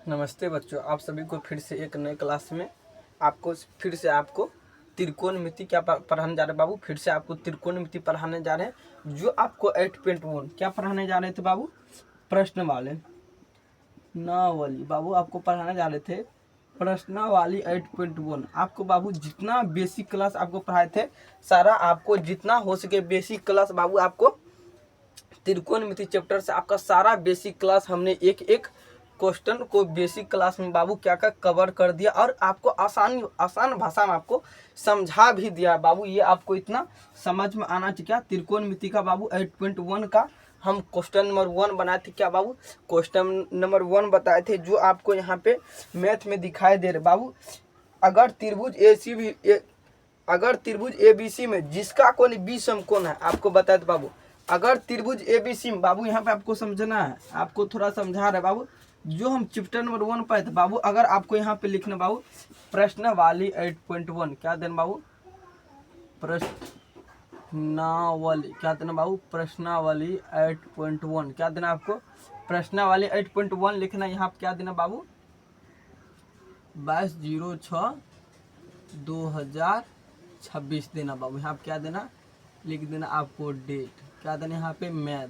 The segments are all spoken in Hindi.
नमस्ते बच्चों, आप सभी को फिर से एक नए क्लास में आपको त्रिकोणमिति क्या पढ़ाने जा रहे हैं बाबू। फिर से आपको त्रिकोणमिति पढ़ाने जा रहे हैं। जो आपको 8.1 क्या पढ़ाने जा रहे थे बाबू, प्रश्नवाली नावली बाबू आपको पढ़ाने जा रहे थे। प्रश्नावली 8.1 आपको बाबू जितना बेसिक क्लास आपको पढ़ाए थे, सारा आपको जितना हो सके बेसिक क्लास बाबू आपको त्रिकोणमिति चैप्टर से आपका सारा बेसिक क्लास हमने एक एक क्वेश्चन को बेसिक क्लास में बाबू क्या क्या कवर कर दिया और आपको आसान भाषा में आपको समझा भी दिया बाबू। ये आपको इतना समझ में आना चाहिए। क्या त्रिकोणमिति का बाबू 8.1 का हम क्वेश्चन नंबर 1 बनाए थे। क्या बाबू क्वेश्चन नंबर 1 बताए थे, जो आपको यहाँ पे मैथ में दिखाई दे रहे बाबू। अगर त्रिभुज ABC में जिसका कोण 20 समकोण है, आपको बताए थे बाबू। अगर त्रिभुज ABC में बाबू यहाँ पे आपको समझना है, आपको थोड़ा समझा रहे बाबू। जो हम चैप्टर नंबर 1 पढ़े थे बाबू, अगर आपको यहाँ पे लिखना बाबू प्रश्नावली 8.1 क्या देना बाबू, प्रश्नावली क्या देना बाबू, प्रश्नावली 8.1 क्या देना आपको, प्रश्नावली 8.1 लिखना। यहाँ पे क्या देना बाबू 22/06/2026 देना बाबू। यहाँ पे क्या देना, लिख देना आपको डेट। क्या देना यहाँ पे मैथ,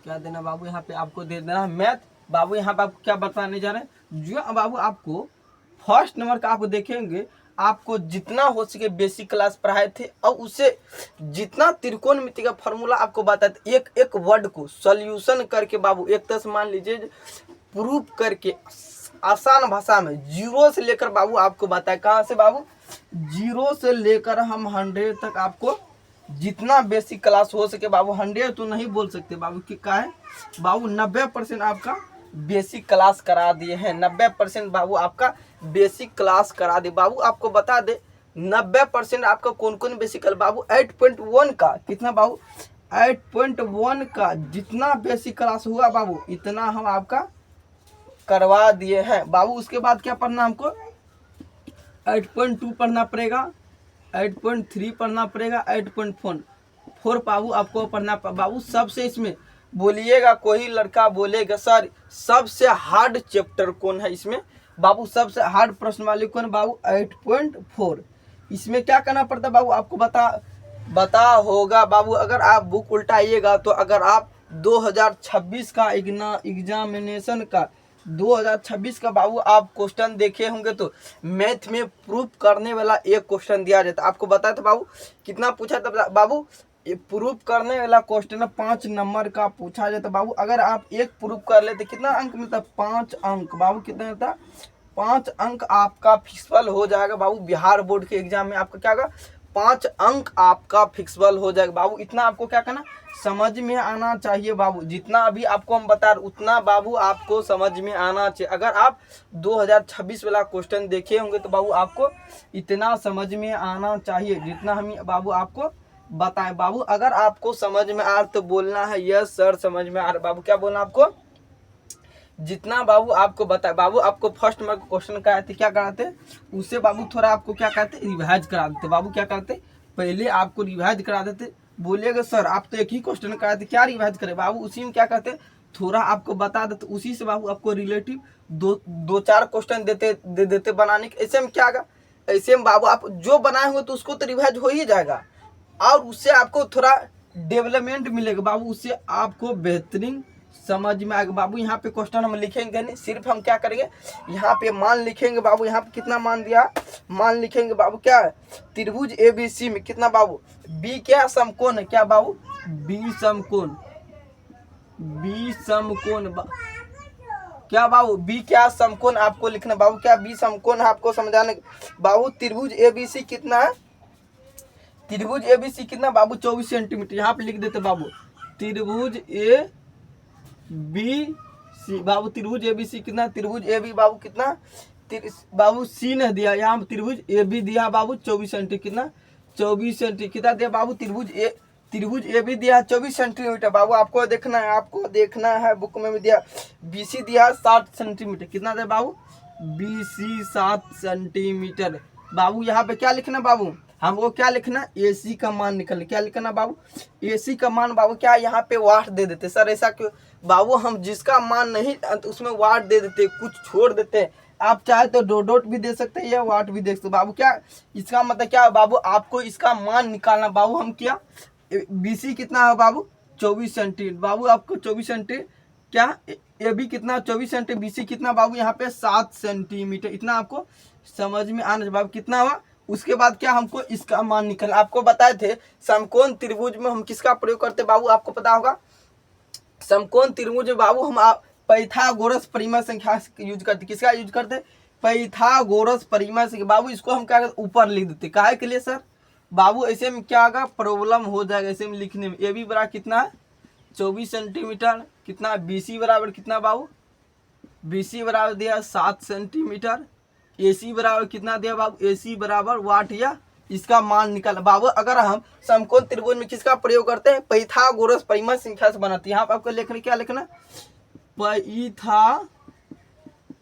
क्या देना बाबू यहाँ पे आपको दे देना मैथ। बाबू यहाँ पे आपको क्या बताने जा रहे हैं, जो बाबू आपको फर्स्ट नंबर का आपको देखेंगे, आपको जितना हो सके बेसिक क्लास पढ़ाए थे और उससे जितना त्रिकोणमिति का फॉर्मूला आपको बताए थे, एक एक वर्ड को सॉल्यूशन करके बाबू एक तरह से मान लीजिए प्रूफ करके आसान भाषा में जीरो से लेकर बाबू आपको बताए। कहाँ से बाबू, जीरो से लेकर हम 100 तक आपको जितना बेसिक क्लास हो सके बाबू। 100 तो नहीं बोल सकते बाबू कि क्या है बाबू, 90% आपका बेसिक क्लास करा दिए हैं। 90% बाबू आपका बेसिक क्लास करा दे बाबू। आपको बता दे 90% आपका कौन कौन बेसिक बाबू 8.1 का कितना बाबू, 8.1 का जितना बेसिक क्लास हुआ बाबू, इतना हम आपका करवा दिए हैं बाबू। उसके बाद क्या पढ़ना हमको, 8.2 पढ़ना पड़ेगा, 8.3 पढ़ना पड़ेगा, 8.4 बाबू आपको पढ़ना बाबू। सबसे इसमें बोलिएगा, कोई लड़का बोलेगा सर सबसे हार्ड चैप्टर कौन है इसमें बाबू, सबसे हार्ड प्रश्न वाले कौन बाबू 8.4। इसमें क्या करना पड़ता है बाबू, आपको बता होगा बाबू। अगर आप बुक उल्टाइएगा तो अगर आप 2026 का एग्जामिनेशन का 2026 का बाबू आप क्वेश्चन देखे होंगे तो मैथ में प्रूफ करने वाला एक क्वेश्चन दिया जाता। आपको बताया था बाबू, कितना पूछा था बाबू, ये प्रूफ करने वाला क्वेश्चन 5 नंबर का पूछा जाता बाबू। अगर आप एक प्रूफ कर लेते कितना अंक मिलता, 5 अंक बाबू। कितना मिलता, 5 अंक आपका फिक्सबल हो जाएगा बाबू। बिहार बोर्ड के एग्जाम में आपका क्या होगा, 5 अंक आपका फिक्सबल हो जाएगा बाबू। इतना आपको क्या करना, समझ में आना चाहिए बाबू। जितना अभी आपको हम बता रहे उतना बाबू आपको समझ में आना चाहिए। अगर आप 2026 वाला क्वेश्चन देखे होंगे तो बाबू आपको इतना समझ में आना चाहिए जितना हम बाबू आपको बताएं बाबू। अगर आपको समझ में आ रहा तो बोलना है यस सर समझ में आ रहा बाबू। क्या बोलना आपको, जितना बाबू आपको बताए बाबू। आपको फर्स्ट नंबर क्वेश्चन कराते क्या कराते, उससे बाबू थोड़ा आपको क्या करते, रिवाइज करा देते बाबू। क्या करते, पहले आपको रिवाइज करा देते। बोलिएगा सर आप तो एक ही क्वेश्चन कराते, क्या रिवाइज करे बाबू। उसी में क्या करते, थोड़ा आपको बता देते, उसी से बाबू आपको रिलेटिव दो चार क्वेश्चन दे देते बनाने के। ऐसे में क्या होगा, ऐसे में बाबू आप जो बनाए हो तो उसको तो रिवाइज हो ही जाएगा और उससे आपको थोड़ा डेवलपमेंट मिलेगा बाबू। उससे आपको बेहतरीन समझ में आएगा बाबू। यहाँ पे क्वेश्चन हम लिखेंगे नहीं, सिर्फ हम क्या करेंगे, यहाँ पे मान लिखेंगे बाबू। यहाँ पे कितना मान दिया, मान लिखेंगे बाबू। क्या है, त्रिभुज ABC में कितना बाबू, B क्या समकोण है, क्या बाबू B समकोण, B समकोण क्या बाबू, B क्या समकोण आपको लिखना बाबू। क्या B समकोण है आपको समझाने बाबू। त्रिभुज ABC कितना है, त्रिभुज ABC कितना बाबू 24 सेंटीमीटर। यहाँ पे लिख देते बाबू त्रिभुज ABC बाबू। त्रिभुज ABC कितना, त्रिभुज AB बाबू कितना, बाबू C ने दिया, यहाँ त्रिभुज AB दिया बाबू 24 सेंटीमीटर। कितना 24 सेंटीमीटर कितना दिया बाबू, त्रिभुज AB दिया 24 सेंटीमीटर बाबू। आपको देखना है, आपको देखना है, बुक में भी दिया। BC दिया 7 सेंटीमीटर। कितना दिया बाबू, BC 7 सेंटीमीटर बाबू। यहाँ पे क्या लिखना बाबू, हमको क्या लिखना, AC का मान निकल, क्या लिखना बाबू, AC का मान बाबू क्या यहाँ पे वाट दे देते। सर ऐसा क्यों बाबू, हम जिसका मान नहीं तो उसमें वाट दे देते, कुछ छोड़ देते। आप चाहे तो डॉट भी दे सकते हैं या वाट भी दे सकते बाबू। क्या इसका मतलब क्या है बाबू, आपको इसका मान निकालना बाबू। हम क्या BC कितना है बाबू, 24 सेंटीमीटर बाबू, आपको 24 सेंटीमीटर क्या AB कितना 24 सेंटीमीटर, BC कितना बाबू यहाँ पे 7 सेंटीमीटर। इतना आपको समझ में आना चाहिए बाबू, कितना हुआ। उसके बाद क्या हमको इसका मान निकलना, आपको बताए थे समकोण त्रिभुज में हम किसका प्रयोग करते बाबू, आपको पता होगा। समकोण त्रिभुज में बाबू हम पाइथागोरस परिमेय संख्या यूज करते, किसका यूज करते, पाइथागोरस परिमेय संख्या बाबू। इसको हम क्या करते, ऊपर लिख देते, काहे के लिए सर बाबू, ऐसे में क्या होगा, प्रॉब्लम हो जाएगा ऐसे में लिखने में। AB बराबर कितना है 24 सेंटीमीटर, कितना BC बराबर कितना बाबू, BC बराबर दिया 7 सेंटीमीटर। AC बराबर कितना दिया बाबू, AC बराबर वाट या इसका मान निकाल बाबू। अगर हम समकोण त्रिभुज में किसका प्रयोग करते हैं, पाइथागोरस परिमेय संख्या से बनाते हैं। यहाँ पर आपको लिखना क्या लिखना,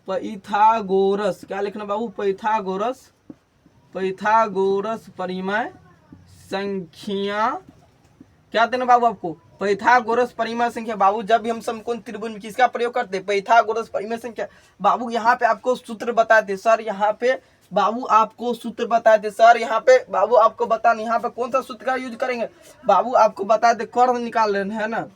पाइथागोरस क्या लिखना बाबू, पाइथागोरस परिमेय संख्या क्या देना बाबू आपको, पाइथागोरस परिमेय संख्या बाबू। जब भी हम समकोण त्रिभुज में किसका प्रयोग करते हैं, पाइथागोरस परिमेय संख्या बाबू। यहाँ पे आपको सूत्र बताते सर, यहाँ पे बाबू आपको सूत्र बताते सर, यहाँ पे बाबू आपको बताना, यहाँ पे कौन सा सूत्र का यूज करेंगे बाबू, आपको बताते कर्ण निकाल रहे हैं ना,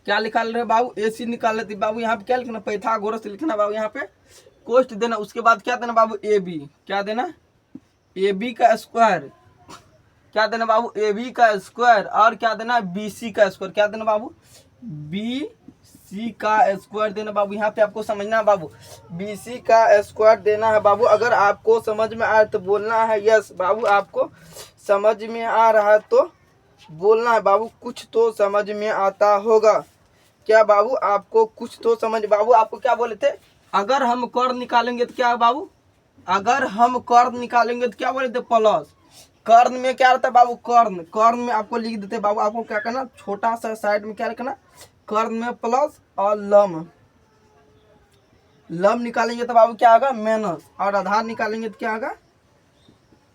क्या निकाल रहे बाबू, AC निकाल लेते बाबू। यहाँ पे क्या लिखना, पाइथागोरस लिखना बाबू, यहाँ पे कोष्ट देना। उसके बाद क्या देना बाबू, AB क्या देना, AB का स्क्वायर क्या देना बाबू, AB का स्क्वायर, और क्या देना BC का स्क्वायर, क्या देना बाबू, BC का स्क्वायर देना बाबू। यहाँ पे आपको समझना है बाबू, BC का स्क्वायर देना है बाबू। अगर आपको समझ में आए तो बोलना है यस बाबू, आपको समझ में आ रहा है तो बोलना है बाबू, कुछ तो समझ में आता होगा क्या बाबू, आपको कुछ तो समझ। बाबू आपको क्या बोले थे, अगर हम कर्ण निकालेंगे तो क्या बाबू, अगर हम कर्ण निकालेंगे तो क्या बोले थे, प्लस। कर्ण में क्या रहता है बाबू, कर्ण में आपको लिख देते बाबू। आपको क्या करना, छोटा सा साइड में क्या रखना, कर्ण में प्लस, और लम निकालेंगे तो बाबू क्या होगा, माइनस, और आधार निकालेंगे तो क्या होगा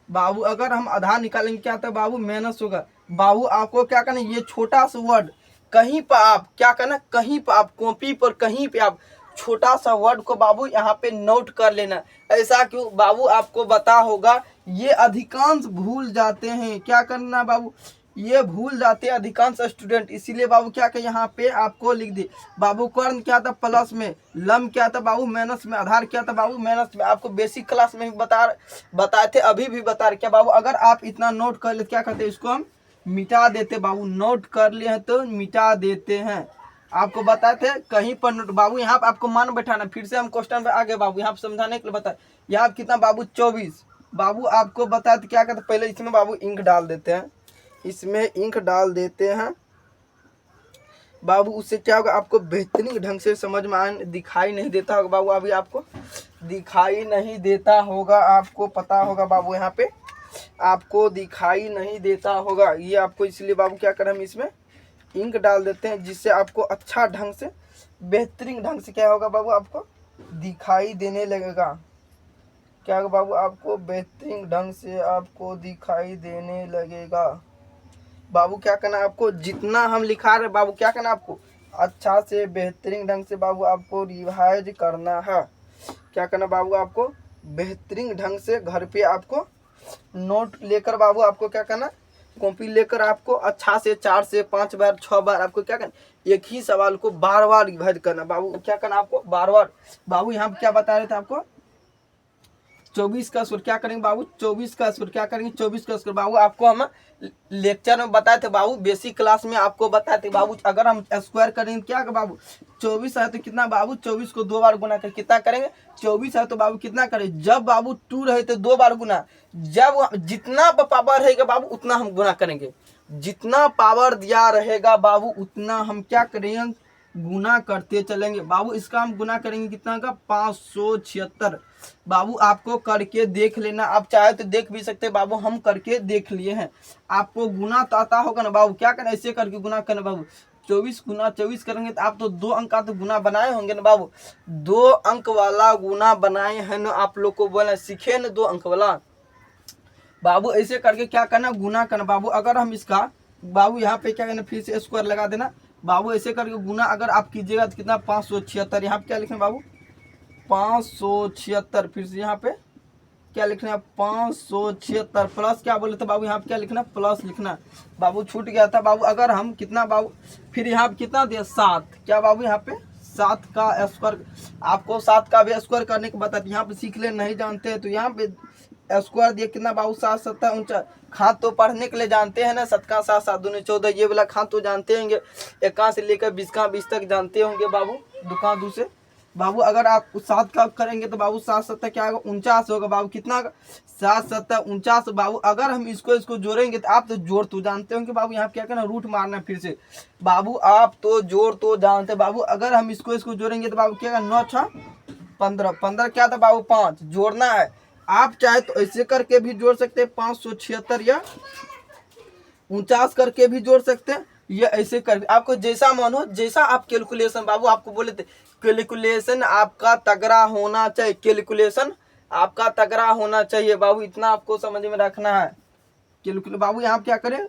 बाबू, अगर हम आधार निकालेंगे क्या होता है बाबू, माइनस होगा बाबू। आपको क्या करना, ये छोटा सा वर्ड कहीं पर आप क्या करना, कहीं पर आप कॉपी पर कहीं पे आप छोटा सा वर्ड को बाबू यहाँ पे नोट कर लेना। ऐसा क्यों बाबू, आपको बता होगा, ये अधिकांश भूल जाते हैं। क्या करना बाबू, ये भूल जाते हैं अधिकांश स्टूडेंट, इसीलिए बाबू क्या करें, यहाँ पे आपको लिख दे बाबू। कर्ण क्या था प्लस में, लम क्या था बाबू माइनस में, आधार क्या था बाबू माइनस में। आपको बेसिक क्लास में भी बताए थे, अभी भी बता रहे क्या बाबू। अगर आप इतना नोट कर ले क्या करते, इसको हम मिटा देते बाबू। नोट कर लिए हैं तो मिटा देते हैं, आपको बताए थे कहीं पर नोट बाबू। यहाँ पे आपको मान बैठाना, फिर से हम क्वेश्चन पे आगे बाबू, यहाँ पे समझाने के लिए बताए। यहाँ पे कितना बाबू 24 बाबू, आपको बताए थे क्या करते, पहले इसमें बाबू इंक डाल देते हैं, इसमें इंक डाल देते हैं बाबू। उससे क्या होगा, आपको बेहतरीन ढंग से समझ में आने, दिखाई नहीं देता होगा बाबू, अभी आपको दिखाई नहीं देता होगा, आपको पता होगा बाबू, यहाँ पे आपको दिखाई नहीं देता होगा ये आपको। इसलिए बाबू क्या करें, हम इसमें इंक डाल देते हैं, जिससे आपको अच्छा ढंग से बेहतरीन ढंग से क्या होगा बाबू, आपको दिखाई देने लगेगा। क्या होगा बाबू, आपको बेहतरीन ढंग से आपको दिखाई देने लगेगा बाबू। क्या करना आपको, जितना हम लिखा रहे बाबू क्या करना आपको, अच्छा से बेहतरीन ढंग से बाबू आपको रिवाइज करना है। क्या करना बाबू, आपको बेहतरीन ढंग से घर पे आपको नोट लेकर बाबू, आपको क्या करना, कॉपी लेकर आपको अच्छा से 4 से 5 बार 6 बार आपको क्या करना, एक ही सवाल को बार बार रिवाइज करना बाबू। क्या करना आपको बार बार बाबू। यहाँ पे क्या बता रहे थे आपको, 24 का स्क्वायर क्या करेंगे बाबू, 24 का स्क्वायर क्या करेंगे, 24 का स्क्वायर बाबू। आपको हम लेक्चर में बताए थे बाबू, बेसिक क्लास में आपको बताए थे बाबू। अगर हम स्क्वायर करेंगे क्या बाबू, 24 है तो कितना बाबू, 24 को 2 बार गुना कर कितना करेंगे, 24 है तो बाबू कितना करें, जब बाबू 2 रहे तो 2 बार गुना, जब जितना पावर रहेगा बाबू उतना हम गुना करेंगे, जितना पावर दिया रहेगा बाबू उतना हम क्या करेंगे, गुना करते चलेंगे बाबू। इसका हम गुना करेंगे कितना का, 576 बाबू। आपको करके देख लेना, आप चाहे तो देख भी सकते हैं बाबू, हम करके देख लिए हैं। आपको गुना तो आता होगा ना बाबू, क्या करना, ऐसे करके गुना करना बाबू। 24 गुना 24 करेंगे तो आप तो 2 अंक का तो गुना बनाए होंगे ना बाबू, 2 अंक वाला गुना बनाए हैं ना, आप लोग को बोलना सीखे ना 2 अंक वाला बाबू ऐसे करके क्या करना, गुना करना बाबू। अगर हम इसका बाबू यहाँ पे क्या करना, फिर से स्क्वायर लगा देना बाबू। ऐसे करके गुना अगर आप कीजिएगा तो कितना 576। यहाँ पे क्या लिखना बाबू 576। फिर से यहाँ पे क्या लिखना है 576 प्लस क्या बोले थे बाबू, यहाँ पे क्या लिखना प्लस लिखना बाबू, छूट गया था बाबू। अगर हम कितना बाबू फिर यहाँ पे कितना दिया 7, क्या बाबू यहाँ पे 7 का स्क्वायर, आपको 7 का भी स्क्वायर करने को बताते, यहाँ पे सीख ले, नहीं जानते हैं तो यहाँ पे स्क्वायर दिया कितना बाबू 7 7 49। खात तो पढ़ने के लिए जानते हैं ना, 7 का 7 7 दूनी 14, ये वाला खात तो जानते होंगे। 1 से लेकर 20 तक जानते होंगे बाबू, दुकान दूसरे बाबू। अगर आप 7 का करेंगे तो बाबू 7 7 क्या होगा 49 होगा बाबू। कितना 7 7 49 बाबू। अगर हम इसको जोड़ेंगे तो आप तो जोड़ तो जानते होंगे बाबू, यहाँ क्या करना रूट मारना फिर से बाबू, आप तो जोड़ तो जानते बाबू। अगर हम इसको जोड़ेंगे तो बाबू क्या 9 6 15 15 क्या था बाबू 5 जोड़ना है। आप चाहे तो ऐसे करके भी जोड़ सकते हैं 576 या 49 करके भी जोड़ सकते हैं, ये ऐसे कर आपको जैसा मन हो, जैसा आप कैलकुलेशन बाबू आपको बोले थे कैलकुलेशन आपका तगड़ा होना चाहिए, कैलकुलेशन आपका तगड़ा होना चाहिए बाबू, इतना आपको समझ में रखना है। कैलकुलेशन बाबू यहाँ क्या करें,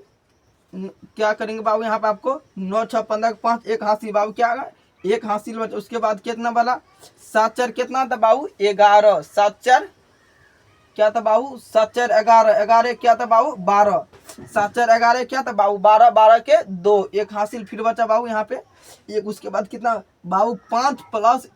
क्या करेंगे बाबू, यहाँ पे आपको 9 6 15 5 एक हासिल बाबू, क्या आगा एक हासिल बचा। उसके बाद कितना वाला 7 4 कितना था बाबू 11, 7 4 क्या था बाबू 7 4 11 11 क्या था बाबू 12, 7 4 11 क्या था बाबू 12 12 के 2 एक हासिल फिर बचा बाबू यहाँ पे एक। उसके बाद कितना बाबू 5 प्लस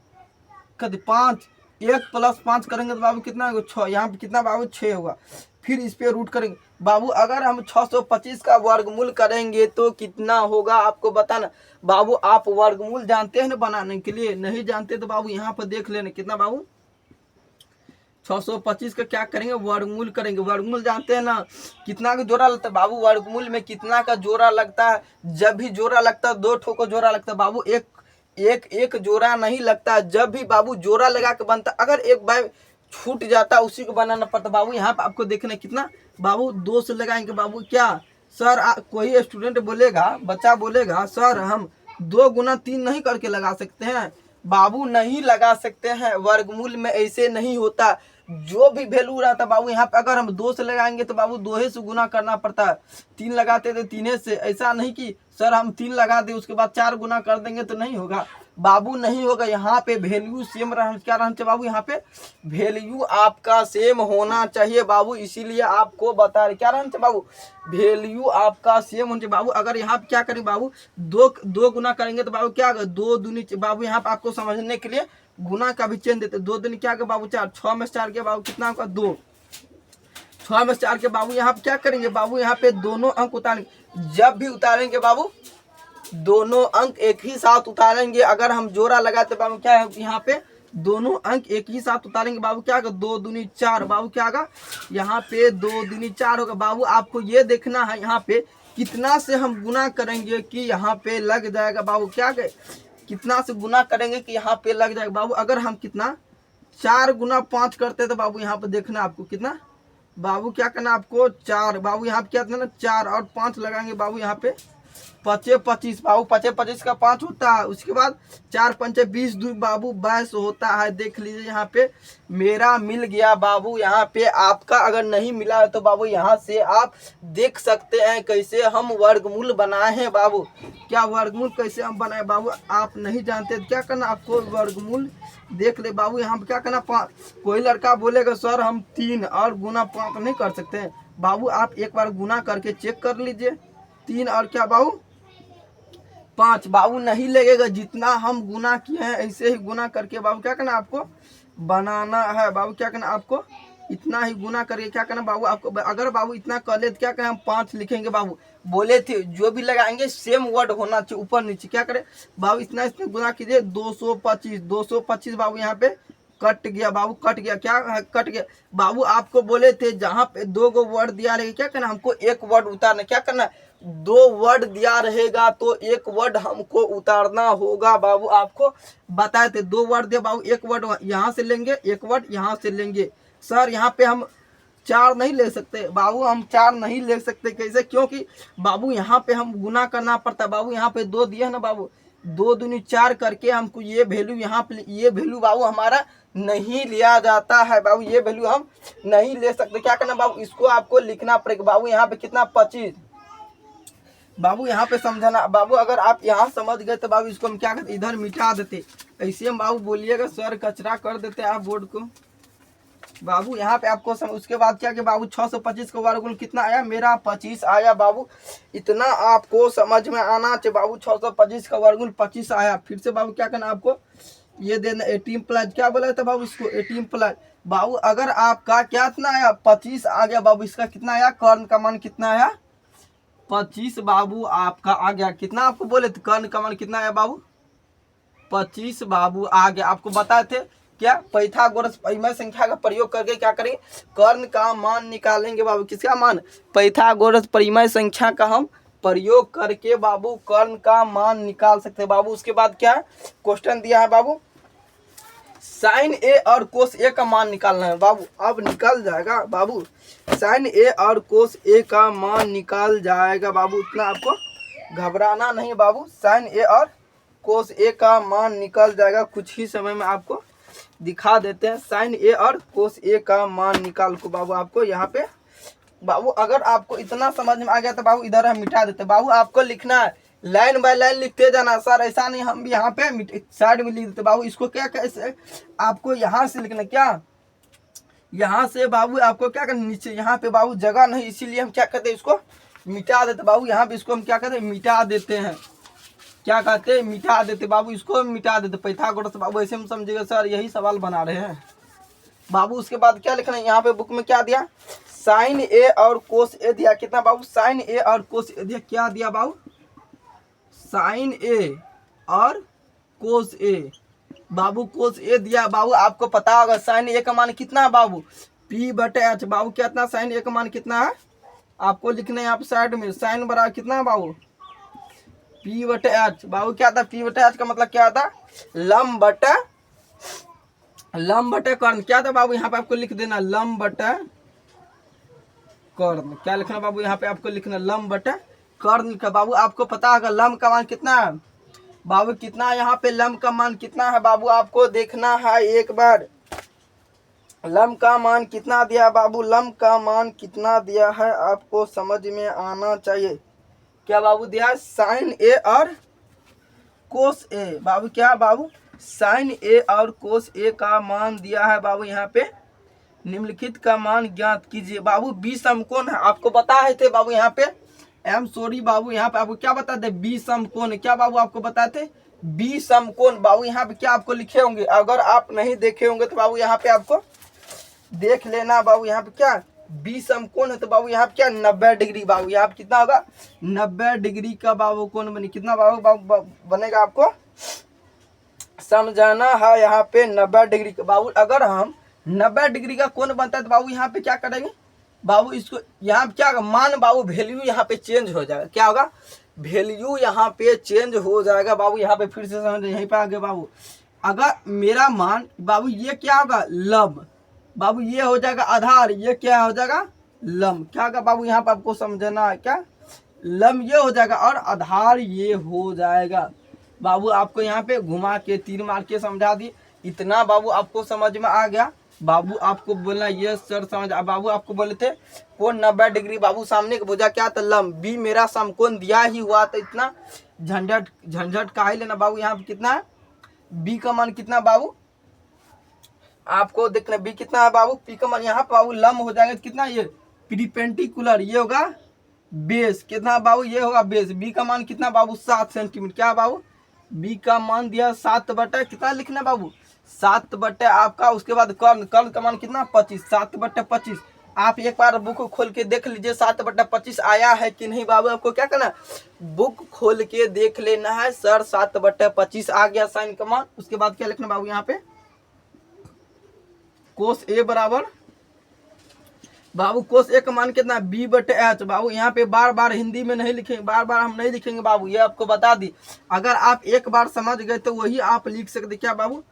5 1 प्लस 5 करेंगे तो बाबू कितना 6, यहाँ पे कितना बाबू 6 होगा। फिर इस पे रूट करेंगे बाबू। अगर हम 625 का वर्गमूल करेंगे तो कितना होगा आपको बताना बाबू। आप वर्गमूल जानते हैं ना बनाने के लिए, नहीं जानते तो बाबू यहाँ पर देख लेना कितना बाबू 625 का क्या करेंगे वर्गमूल करेंगे। वर्गमूल जानते हैं ना कितना का जोड़ा लगता है बाबू, वर्गमूल में कितना का जोड़ा लगता है। जब भी जोड़ा लगता है 2 ठो को जोड़ा लगता है बाबू, एक जोड़ा नहीं लगता। जब भी बाबू जोड़ा लगा के बनता, अगर एक बार छूट जाता उसी को बनाना पड़ता बाबू। यहाँ पे आपको देखना कितना बाबू 2 से लगाएंगे बाबू। क्या सर कोई स्टूडेंट बोलेगा, बच्चा बोलेगा सर हम 2 गुना 3 नहीं करके लगा सकते हैं बाबू, नहीं लगा सकते हैं। वर्गमूल में ऐसे नहीं होता, जो भी वैल्यू रहता बाबू यहाँ पे अगर हम 2 से लगाएंगे तो बाबू 2 से गुना करना पड़ता है। 3 लगाते थे 3 से, ऐसा नहीं कि सर हम 3 लगा दे उसके बाद 4 गुना कर देंगे तो नहीं होगा बाबू, नहीं होगा। यहाँ पे वैल्यू सेम रहना क्या रहना चाहिए बाबू, यहाँ पे वैल्यू आपका सेम होना चाहिए बाबू, इसीलिए आपको बता रहे क्या रहना चाहिए बाबू, वैल्यू आपका सेम होना चाहिए बाबू। अगर यहाँ पे क्या करें बाबू 2 गुना करेंगे तो बाबू क्या 2 दूनी बाबू, यहाँ पे आपको समझने के लिए गुना का भी चेंज देते 2 दूनी क्या बाबू 4, 6 में 4 के बाबू कितना होगा 2, 6 में 4 के बाबू। यहाँ पे क्या करेंगे बाबू, यहाँ पे दोनों अंक उतारेंगे। जब भी उतारेंगे बाबू दोनों अंक एक ही साथ उतारेंगे। अगर हम जोड़ा लगाते बाबू क्या है यहाँ पे दोनों अंक एक ही साथ उतारेंगे बाबू, क्या होगा 2 दूनी 4 बाबू, क्या होगा यहाँ पे 2 दूनी 4 होगा बाबू। आपको ये देखना है यहाँ पे कितना से हम गुना करेंगे कि यहाँ पे लग जाएगा बाबू, क्या कितना से गुना करेंगे कि यहाँ पे लग जाएगा बाबू। अगर हम कितना 4 गुना 5 करते तो बाबू यहाँ पे देखना आपको कितना बाबू क्या करना आपको 4 बाबू, यहाँ पे क्या करना 4 और 5 लगाएंगे बाबू, यहाँ पे 5 25 बाबू, 5 25 का 5 होता है। उसके बाद 4 5 20 बाबू 22 होता है। देख लीजिए यहाँ पे मेरा मिल गया बाबू। यहाँ पे आपका अगर नहीं मिला है तो बाबू यहाँ से आप देख सकते हैं कैसे हम वर्गमूल बनाए हैं बाबू। क्या वर्गमूल कैसे हम बनाए बाबू, आप नहीं जानते तो क्या करना आपको वर्गमूल देख ले बाबू। यहाँ पे क्या करना 5, कोई लड़का बोलेगा सर हम 3 और गुना 5 नहीं कर सकते हैं बाबू, आप एक बार गुना करके चेक कर लीजिए 3 और क्या बाबू 5 बाबू नहीं लगेगा। जितना हम गुना किए हैं ऐसे ही गुना करके बाबू क्या करना आपको बनाना है बाबू, क्या करना आपको इतना ही गुना करके क्या करना बाबू आपको। अगर बाबू इतना कर ले तो क्या करें हम 5 लिखेंगे बाबू, बोले थे जो भी लगाएंगे सेम वर्ड होना चाहिए ऊपर नीचे। क्या करें बाबू इतना इसमें गुना कीजिए 225 बाबू यहाँ पे कट गया बाबू, कट गया क्या कट गया बाबू। आपको बोले थे जहाँ पे 2 गो वर्ड दिया रहेगा क्या करना हमको 1 वर्ड उतारना, क्या करना 2 वर्ड दिया रहेगा तो 1 वर्ड हमको उतारना होगा बाबू। आपको बताए थे 2 वर्ड दिया बाबू, 1 वर्ड यहाँ से लेंगे 1 वर्ड यहाँ से लेंगे। सर यहाँ पे हम 4 नहीं ले सकते बाबू, हम 4 नहीं ले सकते कैसे, क्योंकि बाबू यहाँ पे हम गुना करना पड़ता बाबू। यहाँ पे 2 दिया ना बाबू, 2 दूनी 4 करके हमको ये वैल्यू यहाँ पे, ये वैल्यू बाबू हमारा नहीं लिया जाता है बाबू, ये वैल्यू हम नहीं ले सकते। क्या करना बाबू, इसको आपको लिखना पड़ेगा बाबू। यहाँ पे कितना 25 बाबू, यहाँ पे समझाना बाबू। अगर आप यहाँ समझ गए तो बाबू इसको हम क्या करते, इधर मिटा देते। ऐसे हम बाबू बोलिएगा सर कचरा कर देते आप बोर्ड को बाबू। यहाँ पे आपको उसके बाद क्या कि बाबू 625 का वर्गमूल कितना आया, मेरा 25 आया बाबू। इतना आपको समझ में आना चाहिए बाबू। 625 का वर्गमूल 25 आया। फिर से बाबू क्या करना आपको, ये देना 18 प्लस, क्या बोला था बाबू इसको 18 प्लस बाबू। अगर आपका क्या इतना आया 25 आ गया बाबू, इसका कितना आया, कर्ण का मान कितना आया 25 बाबू आपका आ गया। कितना आपको बोले थे, कर्ण का मान कितना आया बाबू 25 बाबू आ गया। आपको बताए थे क्या, पाइथागोरस परिमेय संख्या का प्रयोग करके क्या करेंगे, कर्ण का मान निकालेंगे बाबू। किसका मान, पाइथागोरस परिमेय संख्या का हम प्रयोग करके बाबू कर्ण का मान निकाल सकते हैं बाबू। उसके बाद क्या क्वेश्चन दिया है बाबू, साइन ए और कोस ए का मान निकालना है बाबू। अब निकल जाएगा बाबू, साइन ए और कोस ए का मान निकाल जाएगा बाबू। इतना आपको घबराना नहीं बाबू, साइन ए और कोस ए का मान निकल जाएगा। कुछ ही समय में आपको दिखा देते हैं। साइन ए और कोस ए का मान निकाल को बाबू आपको यहाँ पे बाबू। अगर आपको इतना समझ में आ गया तो बाबू इधर हम मिटा देते बाबू। आपको लिखना है लाइन बाय लाइन लिखते जाना सर, ऐसा नहीं हम भी यहाँ पे साइड में लिख देते बाबू। इसको क्या कैसे आपको यहाँ से लिखना, क्या यहाँ से बाबू आपको क्या करना, नीचे यहाँ पे बाबू जगह नहीं, इसीलिए हम क्या करते हैं इसको मिटा देते बाबू। यहाँ पे इसको हम क्या करते हैं, मिटा देते हैं। क्या कहते हैं, मिटा देते बाबू, इसको मिटा देते। पाइथागोरस बाबू ऐसे हम समझिएगा सर यही सवाल बना रहे हैं बाबू। उसके बाद क्या लिखना है, यहाँ पे बुक में क्या दिया, साइन ए और कोस ए दिया। कितना बाबू, साइन ए और कोस ए दिया। क्या दिया बाबू, साइन ए और कोस ए बाबू, कोस ए दिया बाबू। आपको पता होगा साइन ए का मान कितना है बाबू, p/h बाबू। कितना साइन ए का मान कितना है, आपको लिखना है यहाँ पे साइड में, साइन बराबर कितना है बाबू p/h बाबू। क्या था p/h का मतलब क्या था, लंब बटे कर्ण। क्या था बाबू, यहाँ पे आपको लिख देना लंब बटे कर्ण। क्या लिखना बाबू, यहाँ पे आपको लिखना लंब बटे कर्ण का बाबू। आपको पता होगा लंब का मान कितना है बाबू, कितना यहाँ पे लंब का मान कितना है बाबू, आपको देखना है एक बार। लंब का मान कितना दिया बाबू, लंब का मान कितना दिया है आपको समझ में आना चाहिए। क्या बाबू दिया, साइन ए और कोस ए बाबू। क्या बाबू, साइन ए और कोस ए का मान दिया है बाबू। यहाँ पे निम्नलिखित का मान ज्ञात कीजिए बाबू। बी समकोण है, आपको बता है थे बाबू। यहाँ पे सॉरी बाबू, यहाँ पे आपको क्या बताते, बी समकोण। क्या बाबू आपको बताते, बी समकोण बाबू। यहाँ पे क्या आपको लिखे होंगे, अगर आप नहीं देखे होंगे तो बाबू यहाँ पे आपको देख लेना बाबू। यहाँ पे क्या बी समकोण है तो बाबू यहाँ पे क्या 90 डिग्री बाबू। यहाँ पे कितना होगा 90 डिग्री का बाबू कोण बने। कितना बाबू बनेगा, आपको समझाना है यहाँ पे 90 डिग्री का बाबू। अगर हम 90 डिग्री का कोण बनता है तो बाबू यहाँ पे क्या करेंगे बाबू, इसको यहाँ पे क्या मान बाबू, वैल्यू यहाँ पे चेंज हो जाएगा। क्या होगा, वैल्यू यहाँ पे चेंज हो जाएगा बाबू। यहाँ पे फिर से समझ, यहीं पे आ गए बाबू। अगर मेरा मान बाबू ये क्या होगा, लंब बाबू, ये हो जाएगा आधार, ये क्या हो जाएगा लंब। क्या होगा बाबू, यहाँ पे आपको समझना है, क्या लंब ये हो जाएगा और आधार ये हो जाएगा बाबू। आपको यहाँ पे घुमा के तीर मार के समझा दी। इतना बाबू आपको समझ में आ गया बाबू। आपको बोलना ये सर समझ बाबू। आपको बोले थे कोण 90 डिग्री बाबू, सामने का भुजा क्या था लंब, बी मेरा समकोण दिया ही हुआ था। इतना झंझट का ही लेना बाबू। यहाँ पे कितना है, बी का मान कितना बाबू, आपको देखना बी कितना है बाबू, पी का मान यहाँ पे बाबू लंब हो जाएगा कितना, ये परपेंडिकुलर, ये होगा बेस। कितना बाबू, ये होगा बेस। बी का मान कितना बाबू 7 सेंटीमीटर। क्या बाबू, बी का मान दिया 7 बटा कितना लिखना बाबू 7 बटे आपका। उसके बाद कर्ण का मान कितना 25, 7 बटे 25। आप एक बार बुक खोल के देख लीजिए 7 बटा 25 आया है कि नहीं बाबू। आपको क्या करना, बुक खोल के देख लेना है सर 7 बटे 25 आ गया साइन का मान। उसके बाद क्या लिखना बाबू, यहाँ पे कोस ए बराबर बाबू, कोस ए का मान कितना b/h बाबू। यहाँ पे बार बार हिंदी में नहीं लिखेंगे, बार बार हम नहीं लिखेंगे बाबू, ये आपको बता दी। अगर आप एक बार समझ गए तो वही आप लिख सकते। क्या बाबू,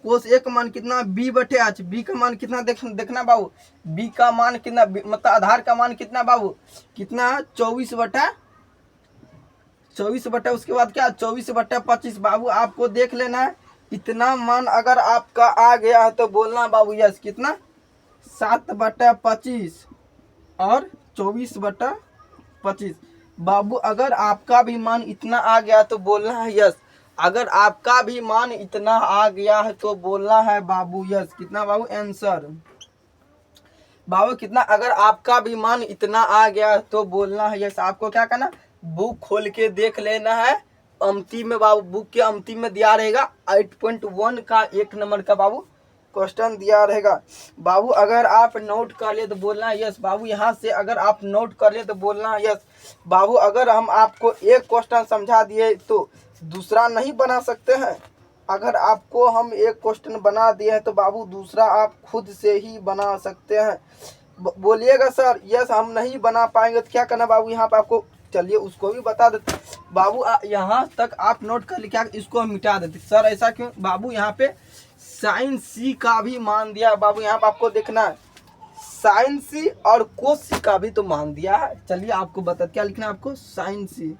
कोस ए का मान कितना b/h, बी का मान कितना देखना बाबू, बी का मान कितना मतलब आधार का मान कितना बाबू, कितना 24 बटा 24 बटा उसके बाद क्या 24/25 बाबू आपको देख लेना है। इतना मान अगर आपका आ गया है तो बोलना बाबू यस कितना 7/25 और 24/25। बाबू अगर आपका भी मान इतना आ गया तो बोलना है यस। अगर आपका भी मान इतना आ गया है तो बोलना है बाबू यस कितना बाबू आंसर। बाबू कितना अगर आपका भी मान इतना आ गया तो बोलना है यस। आपको क्या करना बुक खोल के देख लेना है। अंतिम में बाबू बुक के अंतिम में दिया रहेगा 8.1 का 1 नंबर का बाबू क्वेश्चन दिया रहेगा। बाबू अगर आप नोट कर ले तो बोलना है यस। बाबू यहाँ से अगर आप नोट कर ले तो बोलना है यस। बाबू अगर हम आपको एक क्वेश्चन समझा दिए तो दूसरा नहीं बना सकते हैं। अगर आपको हम एक क्वेश्चन बना दिए हैं तो बाबू दूसरा आप खुद से ही बना सकते हैं। बोलिएगा सर यस हम नहीं बना पाएंगे तो क्या करना बाबू यहाँ पे आपको चलिए उसको भी बता देते। बाबू यहाँ तक आप नोट कर लिया इसको हम मिटा देते। सर ऐसा क्यों बाबू यहाँ पे साइन सी का भी मान दिया बाबू यहाँ पे आपको देखना है। साइन सी और कोस सी का भी तो मान दिया है। चलिए आपको बता क्या लिखना है आपको साइन सी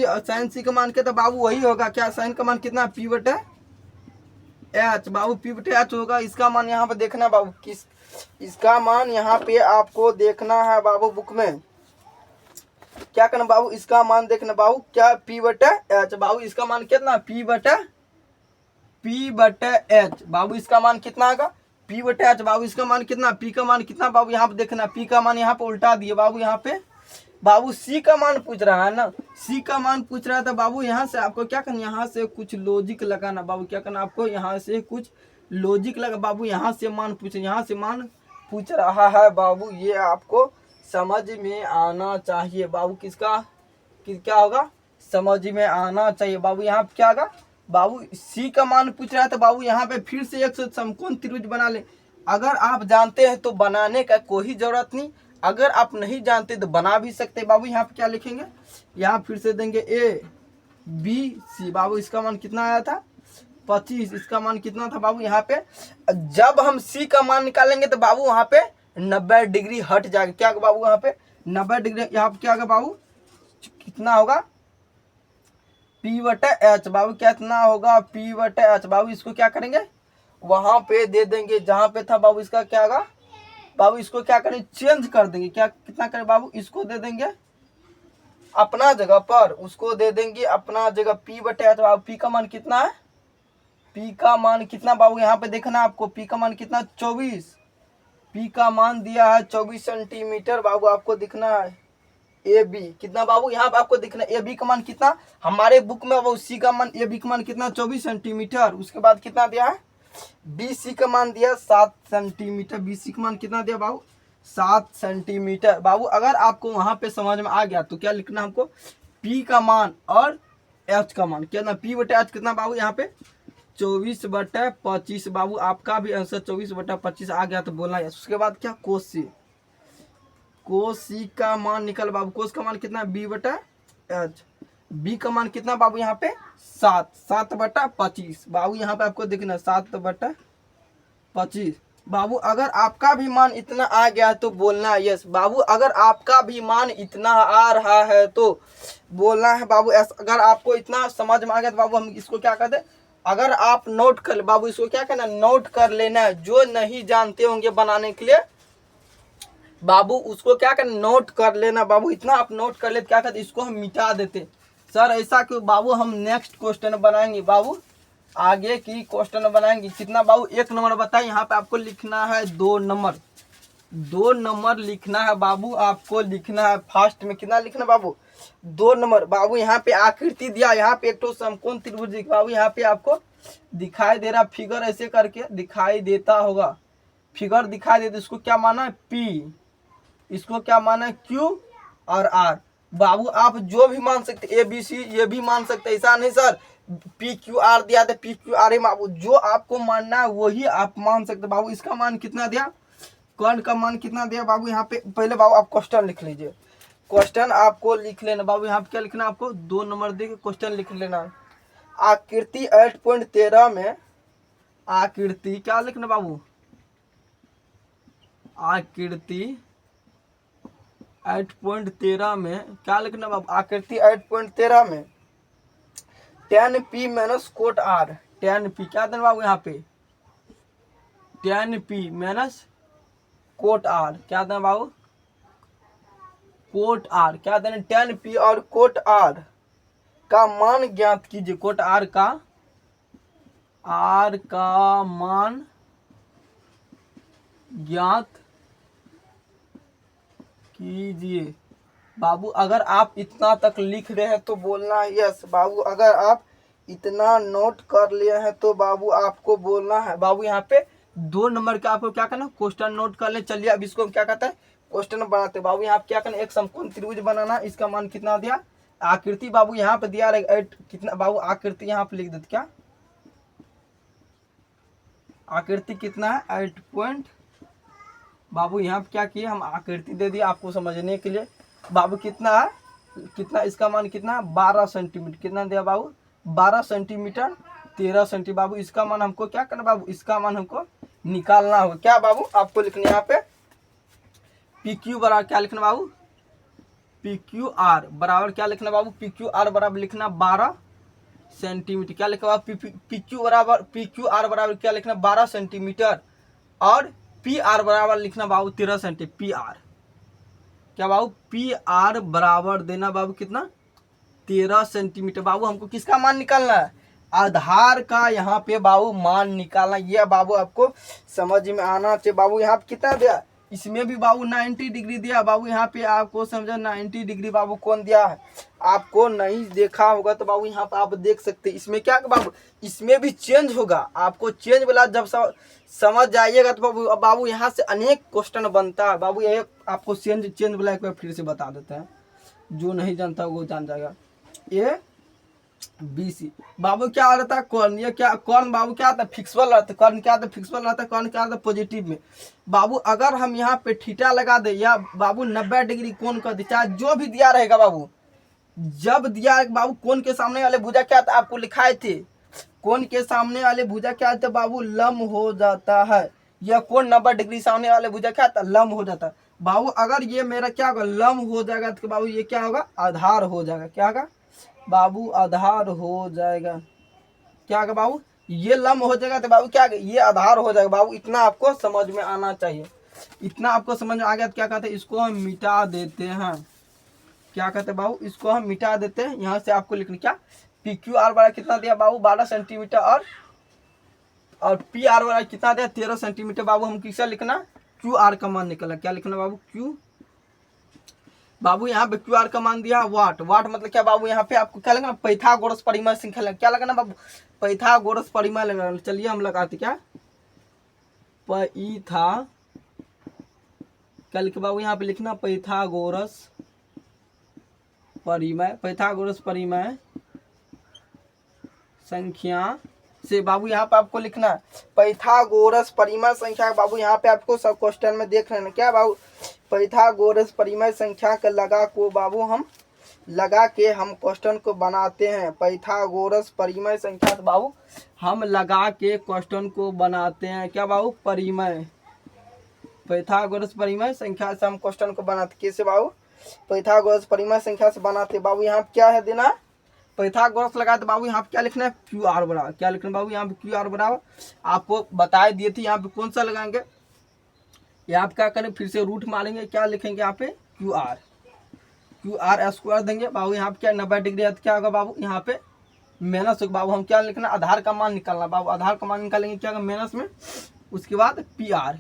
और साइन सी का मान क्या था बाबू वही होगा क्या साइन का मान कितना P/H बाबू P/H होगा। इसका मान यहाँ पे देखना बाबू किस इसका मान यहाँ पे आपको देखना है बाबू बुक में क्या करना बाबू इसका मान देखना बाबू क्या P/H बाबू इसका मान कितना P/H बाबू इसका मान कितना आएगा P/H बाबू इसका मान कितना P का मान कितना बाबू यहाँ पे देखना P का मान यहाँ पे उल्टा दिए बाबू यहाँ पे बाबू C का मान पूछ रहा है ना C का मान पूछ रहा था बाबू यहाँ से आपको क्या करना यहाँ से कुछ लॉजिक लगाना बाबू क्या करना आपको यहाँ से कुछ लॉजिक लगा बाबू यहाँ से मान पूछ रहा है बाबू ये आपको समझ में आना चाहिए बाबू किसका क्या होगा समझ में आना चाहिए। बाबू यहाँ पे क्या होगा बाबू C का मान पूछ रहा है तो बाबू यहाँ पे फिर से एक समकोण त्रिभुज बना ले। अगर आप जानते हैं तो बनाने का कोई जरूरत नहीं। अगर आप नहीं जानते तो बना भी सकते बाबू। यहाँ पे क्या लिखेंगे यहाँ फिर से देंगे ABC बाबू इसका मान कितना आया था 25 इसका मान कितना था बाबू यहाँ पे। जब हम C का मान निकालेंगे तो बाबू वहाँ पे 90 डिग्री हट जाएगा क्या बाबू यहाँ पे 90 डिग्री यहाँ पे क्या होगा बाबू कितना होगा P/H बाबू कितना होगा P/H बाबू इसको क्या करेंगे वहां पे दे देंगे जहां पे था बाबू इसका क्या होगा बाबू इसको क्या करें चेंज कर देंगे क्या कितना करें बाबू इसको दे देंगे अपना जगह पर उसको दे देंगे अपना जगह P/H बाबू P का मान कितना है P का मान कितना बाबू यहाँ पे देखना आपको P का मान कितना 24 P का मान दिया है 24 सेंटीमीटर बाबू आपको दिखना है AB कितना बाबू यहाँ पे आपको दिखना है AB का मान कितना हमारे बुक में बाबू C का मान AB का मान कितना 24 सेंटीमीटर। उसके बाद कितना दिया है BC का मान दिया 7 सेंटीमीटर BC का मान कितना दिया बाबू 7 सेंटीमीटर। बाबू अगर आपको वहां पे समझ में आ गया तो क्या लिखना हमको P का मान और H का मान कितना P/H कितना बाबू यहाँ पे 24/25 बाबू आपका भी आंसर 24/25 आ गया तो बोलना है। उसके बाद क्या कोस C का मान निकल बाबू कोस का मान कितना B/H B का मान कितना बाबू यहाँ पे 7/25 बाबू यहाँ पे आपको देखना 7/25 बाबू अगर आपका भी मान इतना आ गया तो बोलना है यस। बाबू अगर आपका भी मान इतना आ रहा है तो बोलना है बाबू एस। अगर आपको इतना समझ में आ गया तो बाबू हम इसको क्या कर दे अगर आप नोट कर बाबू इसको क्या करना नोट कर लेना है। जो नहीं जानते होंगे बनाने के लिए बाबू उसको क्या करना नोट कर लेना बाबू इतना आप नोट कर ले क्या करते इसको हम मिटा देते। सर ऐसा क्यों बाबू हम नेक्स्ट क्वेश्चन बनाएंगे बाबू आगे की क्वेश्चन बनाएंगे कितना बाबू 1 नंबर बताए यहाँ पे आपको लिखना है 2 नंबर लिखना है बाबू आपको लिखना है फर्स्ट में कितना लिखना बाबू 2 नंबर। बाबू यहाँ पे आकृति दिया यहाँ पे एक तो समकोण त्रिभुज बाबू यहाँ पे आपको दिखाई दे रहा फिगर ऐसे करके दिखाई देता होगा फिगर दिखाई देता इसको क्या माना है P इसको क्या माना है Q और R। बाबू आप जो भी मान सकते ABC ये भी मान सकते ऐसा नहीं सर PQR दिया था PQR बाबू जो आपको मानना है वही आप मान सकते बाबू। इसका मान कितना दिया कर्ण का मान कितना दिया बाबू यहाँ पे पहले बाबू आप क्वेश्चन लिख लीजिए। क्वेश्चन आपको लिख लेना बाबू यहाँ पे क्या लिखना आपको 2 नंबर दे के क्वेश्चन लिख लेना। आकृति 8.13 में आकृति क्या लिखना बाबू आकृति 8.13 में क्या लिखना बाबू, आकृति 8.13 में tan p minus cot r, tan p क्या देना बाबू यहाँ पे, tan p minus cot r, क्या देना बाबू, कोट r, क्या देना, tan p और कोट r का मान ज्ञात कीजिए, कोट r का मान ज्ञात कीजिए। बाबू अगर आप इतना तक लिख रहे हैं तो बोलना है यस। बाबू अगर आप इतना नोट कर लिए हैं तो बाबू आपको बोलना है। बाबू यहाँ पे 2 नंबर का आपको क्या करना, क्वेश्चन नोट कर ले। चलिए अब इसको क्या कहता है, क्वेश्चन बनाते। बाबू यहाँ पे क्या करना, एक समकोण त्रिभुज बनाना, इसका मान कितना दिया, आकृति बाबू यहाँ पे दिया रहेगा 8 कितना बाबू, आकृति यहाँ पे लिख देते, क्या आकृति कितना है 8 पॉइंट। बाबू यहाँ पे क्या किए हम, आकृति दे दिया आपको समझने के लिए। बाबू कितना है, कितना इसका मान कितना, 12 सेंटीमीटर, कितना दिया बाबू 12 सेंटीमीटर 13 सेंटीमीटर। बाबू इसका मान हमको क्या करना बाबू, इसका मान हमको निकालना होगा। क्या बाबू आपको लिखना यहाँ पे पी क्यू बराबर क्या लिखना बाबू, पी क्यू आर बराबर क्या लिखना बाबू, पी क्यू आर बराबर लिखना 12 सेंटीमीटर। क्या लिखा बाबू, पी क्यू आर बराबर क्या लिखना 12 सेंटीमीटर और पी आर बराबर लिखना बाबू 13 सेंटीमीटर। पी आर क्या बाबू, पी आर बराबर देना बाबू कितना 13 सेंटीमीटर। बाबू हमको किसका मान निकालना है, आधार का यहाँ पे बाबू मान निकालना। ये बाबू आपको समझ में आना चाहिए। बाबू यहाँ पे कितना दिया, इसमें भी बाबू 90 डिग्री दिया। बाबू यहाँ पे आपको समझा 90 डिग्री बाबू कौन दिया है, आपको नहीं देखा होगा तो बाबू यहाँ पे आप देख सकते हैं। इसमें क्या बाबू, इसमें भी चेंज होगा, आपको चेंज वाला जब समझ जाइएगा तो बाबू बाबू यहाँ से अनेक क्वेश्चन बनता है। बाबू ये आपको चेंज वाला एक बार फिर से बता देते हैं, जो नहीं जानता वो जान जाएगा। ये BC बाबू क्या रहता है, कौन, ये क्या कौन बाबू क्या आता है, फिक्सबल रहता है। कौन क्या आता है, फिक्सबल रहता है। कौन क्या आता है, पॉजिटिव में। बाबू अगर हम यहाँ पे थीटा लगा दे या बाबू 90 डिग्री कोण कर दे, चाहे जो भी दिया रहेगा बाबू, जब दिया बाबू कोण के सामने वाले भुजा क्या था, आपको लिखाए थे, कोण के सामने वाले भुजा क्या था बाबू, लंब हो जाता है। यह कोण 90 डिग्री सामने वाले भुजा क्या था, लंब हो जाता है। बाबू अगर ये मेरा क्या होगा, लंब हो जाएगा तो बाबू ये क्या होगा, आधार हो जाएगा। क्या होगा बाबू, आधार हो जाएगा। क्या होगा बाबू, ये लंब हो जाएगा तो बाबू क्या, ये आधार हो जाएगा। बाबू इतना आपको समझ में आना चाहिए। इतना आपको समझ में आ गया तो क्या कहते हैं, इसको हम मिटा देते हैं। क्या कहते हैं बाबू, इसको हम मिटा देते हैं। यहाँ से आपको लिखना क्या, पी क्यू आर बड़ा कितना दिया बाबू 12 सेंटीमीटर और पी आर बड़ा कितना दिया 13 सेंटीमीटर। बाबू हम किससे लिखना, क्यू आर का मान निकला। क्या लिखना बाबू, क्यू बाबू यहाँ पे क्यू आर का मान दिया वाट। वाट मतलब क्या बाबू, यहाँ पे आपको क्या लगना, पाइथागोरस परिमेय श्रृंखला। क्या लगना बाबू, पाइथागोरस परिमेय लगना। चलिए हम लगाते क्या, क्या लिखे बाबू, यहाँ पे लिखना पाइथागोरस परिमेय। पाइथागोरस परिमेय संख्या से बाबू यहाँ पे आपको लिखना है पाइथागोरस परिमेय संख्या। बाबू यहाँ पे आपको सब क्वेश्चन में देख लेना क्या बाबू, पाइथागोरस परिमेय संख्या के लगा के हम क्वेश्चन को बनाते हैं। पाइथागोरस परिमेय संख्या तो बाबू हम लगा के क्वेश्चन को बनाते हैं। क्या बाबू, परिमेय, पाइथागोरस परिमेय संख्या से हम क्वेश्चन को बनाते। कैसे बाबू, पाइथागोरस परिमेय संख्या से बनाते। बाबू यहाँ पे क्या है देना, पाइथागोरस लगा तो बाबू यहाँ पे क्या लिखना है, क्यू आर बराबर। क्या लिखना है बाबू, यहाँ पे क्यू आर बराबर आपको बताए दिए थे। यहाँ पे कौन सा लगाएंगे, यहाँ पे क्या करें, फिर से रूट मारेंगे। क्या लिखेंगे यहाँ पे, क्यू आर स्क्वायर देंगे। बाबू यहाँ पे क्या 90 डिग्री है तो क्या होगा बाबू, यहाँ पे माइनस। बाबू हम क्या लिखना, आधार का मान निकालना। बाबू आधार का मान निकालेंगे क्या होगा, माइनस में। उसके बाद पी आर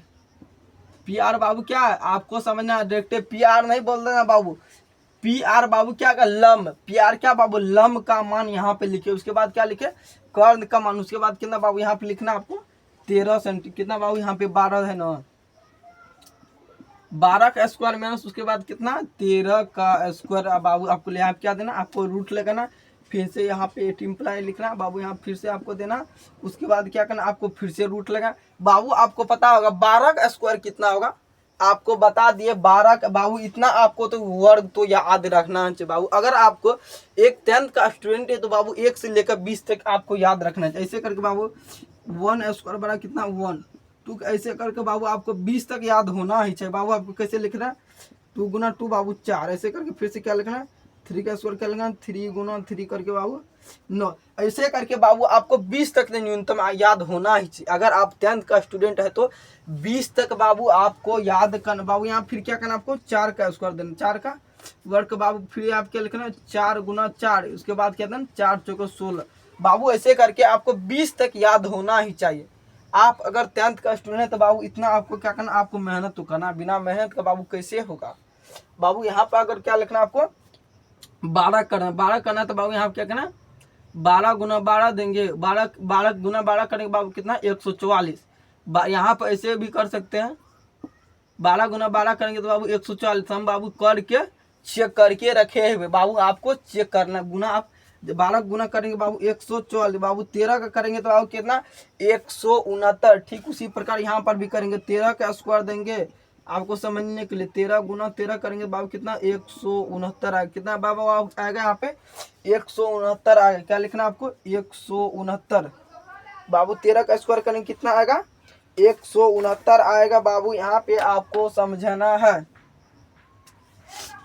बाबू क्या है आपको समझना, डायरेक्ट पी आर नहीं बोल देना बाबू। पी आर बाबू क्या का, लंब। पी आर क्या बाबू, लंब का मान यहाँ पे लिखे। उसके बाद क्या लिखे, कर्ण का मान। उसके बाद कितना बाबू यहाँ पे लिखना आपको 13 सेंटीमीटर। कितना बाबू यहाँ पे 12 है ना, 12 का स्क्वायर माइनस उसके बाद कितना 13 का स्क्वायर। बाबू आपको यहाँ पे क्या देना, आपको रूट लगाना, फिर से यहाँ पे 8 इम्प्लाई लिखना। बाबू यहाँ फिर से आपको देना। उसके बाद क्या करना, आपको फिर से रूट लगा। बाबू आपको पता होगा 12 का स्क्वायर कितना होगा, आपको बता दिए 12 का। बाबू इतना आपको तो वर्ग तो याद रखना चाहिए बाबू। अगर आपको एक 10th का स्टूडेंट है तो बाबू 1 से लेकर 20 तक आपको याद रखना चाहिए। ऐसे करके बाबू 1 स्क्वायर बड़ा कितना 1 तो ऐसे करके बाबू आपको 20 तक याद होना ही चाहिए। बाबू आपको कैसे लिखना है, 2 गुना 2 बाबू 4, ऐसे करके फिर से क्या लिखना है 3 का स्क्वायर क्या लिखना है 3 गुना 3 करके बाबू 9। ऐसे करके बाबू आपको 20 तक न्यूनतम याद होना ही चाहिए। अगर आप 10th का स्टूडेंट है तो 20 तक बाबू आपको याद करना। बाबू यहाँ फिर क्या करना आपको 4 का स्क्वायर देना, 4 का वर्ग बाबू फिर आप क्या लिखना 4 गुना 4, उसके बाद क्या देना 4 चौको 16। बाबू ऐसे करके आपको 20 तक याद होना ही चाहिए। आप अगर 10th का स्टूडेंट है तो बाबू इतना आपको क्या करना, आपको मेहनत तो करना, बिना मेहनत का बाबू कैसे होगा। बाबू यहाँ पर अगर क्या लिखना आपको 12 करना, 12 करना तो बाबू यहाँ क्या करना 12 गुना 12 देंगे, 12 गुना 12 करेंगे बाबू कितना 144। यहाँ पर ऐसे भी कर सकते हैं, 12 गुना 12 करेंगे तो बाबू 144। हम बाबू करके चेक करके रखे हुए, बाबू आपको चेक करना। गुना आप 12 गुना करेंगे बाबू 144, बाबू 13 का करेंगे तो बाबू कितना 169। ठीक उसी प्रकार यहाँ पर भी करेंगे, 13 का स्क्वायर देंगे आपको समझने के लिए, 13 गुना 13 करेंगे बाबू कितना 169 आएगा। कितना बाबू आएगा यहाँ पे 169 आएगा। क्या लिखना आपको 169। बाबू 13 का स्क्वायर करेंगे कितना आएगा 169 आएगा। बाबू यहाँ पे आपको समझना है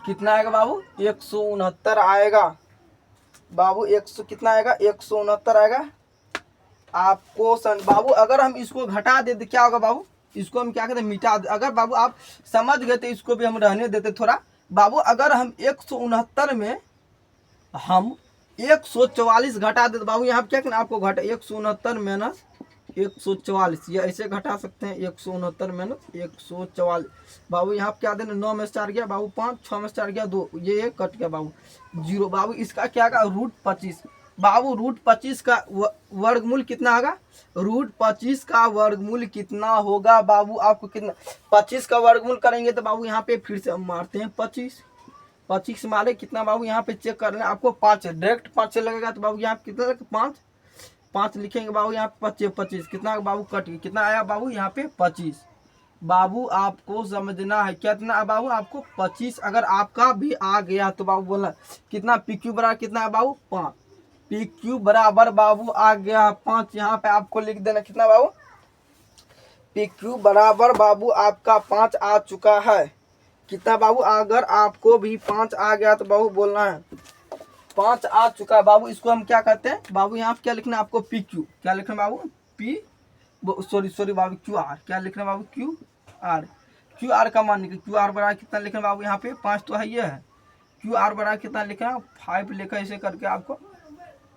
कितना आएगा बाबू 169 आएगा। बाबू 100 कितना आएगा 169 आएगा आपको बाबू अगर हम इसको घटा देते क्या होगा बाबू, इसको हम क्या कहते हैं मिटा दे। अगर बाबू आप समझ गए तो इसको भी हम रहने देते थोड़ा। बाबू अगर हम 169 में हम 144 घटा देते, बाबू यहाँ क्या कहना आपको घटा 169 माइनस 144, ये ऐसे घटा सकते हैं 169 माइनस 144। बाबू यहाँ क्या देना 9 में स्टार गया बाबू 5, 6 में स्टार गया 2, ये कट गया बाबू 0। बाबू इसका क्या का √25। बाबू √25 का वर्गमूल कितना होगा, √25 का वर्गमूल कितना होगा बाबू आपको कितना 25 का वर्गमूल करेंगे तो बाबू यहाँ पे फिर से हम मारते हैं 25 मारे कितना बाबू यहाँ पे चेक करना आपको 5 डायरेक्ट 5 से लगेगा तो बाबू यहाँ कितना 5 लिखेंगे बाबू यहाँ पे 25 कितना बाबू कट गया, कितना आया बाबू यहाँ पे 25। बाबू आपको समझना है कितना बाबू आपको 25। अगर आपका भी आ गया तो बाबू बोलना कितना PQ बराबर कितना है बाबू 5, PQ बराबर बाबू आ गया 5। यहाँ पे आपको लिख देना कितना बाबू PQ बराबर बाबू आपका 5 आ चुका है। कितना बाबू अगर आपको भी 5 आ गया तो बाबू बोलना है 5 आ चुका है। बाबू इसको हम क्या कहते हैं बाबू यहाँ पे क्या लिखना है आपको PQ, क्या लिखना बाबू सॉरी बाबू QR, क्या लिखना बाबू QR का मान निकल QR बराबर कितना लिखना बाबू यहाँ पे 5 तो है ये है, QR बराबर कितना लिखना 5 लिखा, ऐसे करके आपको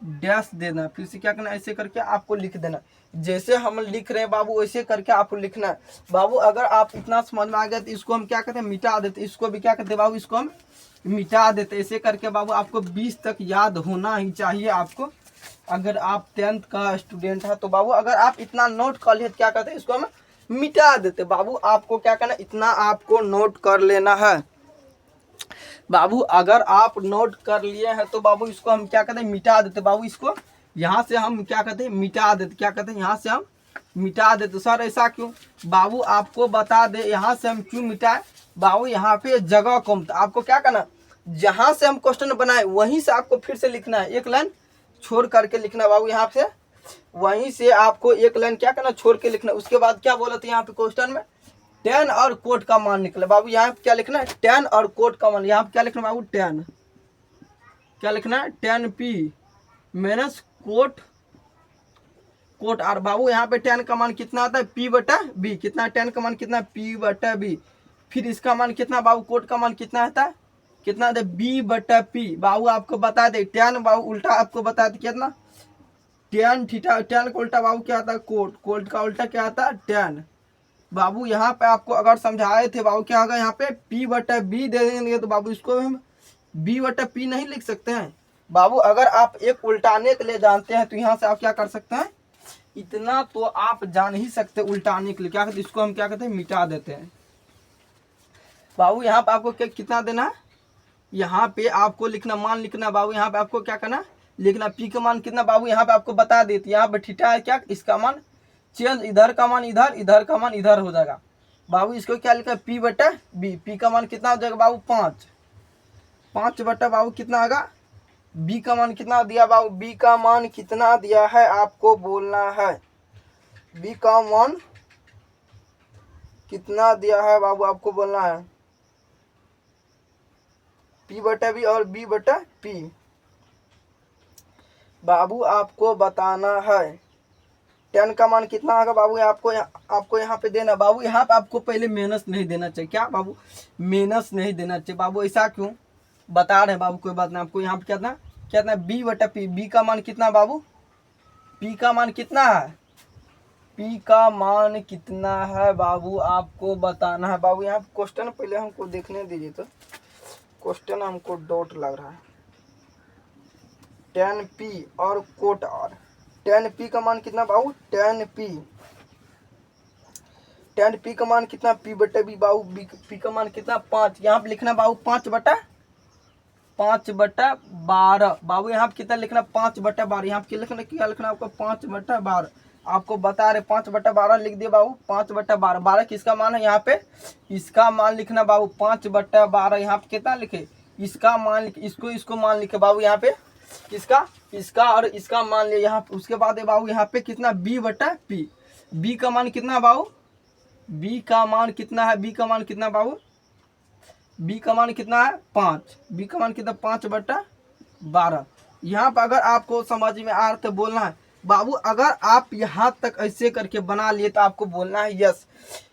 डैश देना, फिर से क्या करना ऐसे करके आपको लिख देना। जैसे हम लिख रहे हैं बाबू वैसे करके आपको लिखना है। बाबू अगर आप इतना समझ में आ गया तो इसको हम क्या कहते हैं मिटा देते, इसको भी क्या कहते हैं बाबू इसको हम मिटा देते। ऐसे करके बाबू आपको 20 तक याद होना ही चाहिए आपको, अगर आप 10th का स्टूडेंट है तो बाबू अगर आप इतना नोट कर लिए क्या कहते हैं इसको हम मिटा देते। बाबू आपको क्या करना इतना आपको नोट कर लेना है। बाबू अगर आप नोट कर लिए हैं तो बाबू इसको हम क्या कहते हैं मिटा देते। बाबू इसको यहाँ से हम क्या कहते हैं मिटा देते, क्या कहते हैं यहाँ से हम मिटा देते। सर ऐसा क्यों, बाबू आपको बता दे यहाँ से हम क्यों मिटाए। बाबू यहाँ पे जगह कम था, आपको क्या करना जहाँ से हम क्वेश्चन बनाए वहीं से आपको फिर से लिखना है, एक लाइन छोड़ करके लिखना। बाबू यहाँ से वहीं से आपको एक लाइन क्या करना छोड़ के लिखना। उसके बाद क्या बोला था यहाँ पे क्वेश्चन में tan और कोट का मान निकला। बाबू यहाँ पे क्या लिखना है tan और कोट का मान, यहाँ पे क्या लिखना बाबू tan, क्या लिखना है tan P minus cot R। बाबू यहाँ पे tan का मान कितना आता है P/B, कितना tan का मान कितना P/B। फिर इसका मान कितना बाबू कोट का मान कितना आता है कितना आता है B/P। बाबू आपको बता दे tan बाबू उल्टा आपको बता दे कितना tan थीटा, tan का उल्टा बाबू क्या आता है कोट का उल्टा क्या आता है tan। बाबू यहाँ पे आपको अगर समझाए थे बाबू क्या होगा यहाँ पे P/B दे देंगे तो बाबू इसको हम B/P नहीं लिख सकते हैं। बाबू अगर आप एक उल्टाने के लिए जानते हैं तो यहाँ से आप क्या कर सकते हैं, इतना तो आप जान ही सकते उल्टाने के लिए क्या कहते हैं, इसको हम क्या कहते हैं मिटा देते हैं। बाबू यहाँ पे आपको कितना देना है, यहाँ पे आपको लिखना मान लिखना। बाबू यहाँ पे आपको क्या करना लिखना P का मान कितना, बाबू यहाँ पे आपको बता देती यहाँ पे थीटा है क्या, इसका मान चेंज, इधर का मान इधर, इधर का मान इधर हो जाएगा। बाबू इसको क्या लिखा P/B, P का मान कितना हो जाएगा बाबू 5 बटा बाबू कितना आएगा B का मान कितना दिया बाबू, B का मान कितना दिया है आपको बोलना है, B का मान कितना दिया है बाबू आपको बोलना है। P बटा B और B बटा P। बाबू आपको बताना है 10 का मान कितना आएगा बाबू, आपको यहाँ पे देना। बाबू यहाँ पे आपको पहले माइनस नहीं देना चाहिए। क्या बाबू, माइनस नहीं देना चाहिए। बाबू ऐसा क्यों, बता रहे हैं बाबू, कोई बात नहीं। आपको यहाँ पे क्या था B बटा P। B का मान कितना बाबू, P का मान कितना है, P का मान कितना है बाबू आपको बताना है। बाबू यहाँ क्वेश्चन पहले हमको देखने दीजिए, तो क्वेश्चन हमको डॉट लग रहा है। 10P और कोट R। 10P का मान कितना बाबू, 10P का मान कितना, P बटा B बाबू। P का मान कितना 5। यहाँ पे लिखना बाबू 5 बटा 12। बाबू यहाँ पे कितना लिखना, 5 बटा 12। यहाँ पे क्या लिखना आपको, 5 बटा 12। आपको बता रहे 5 बटा 12 लिख दिए बाबू। 5 बटा 12, 12 किसका मान है, यहाँ पे इसका मान लिखना बाबू। 5 बटा 12 यहाँ पे कितना लिखे, इसका मान लिखे, इसको मान लिखे बाबू। यहाँ पे इसका और इसका मान लिया यहाँ पे। उसके बाद है बाबू यहाँ पे कितना, B बटा P। B का मान कितना बाबू, B का मान कितना है, B का मान कितना बाबू, B का मान कितना है 5। B का मान कितना, 5 बटा 12। यहाँ पर अगर आपको समझ में आ रहा तो बोलना है बाबू। अगर आप यहाँ तक ऐसे करके बना लिए तो आपको बोलना है यस।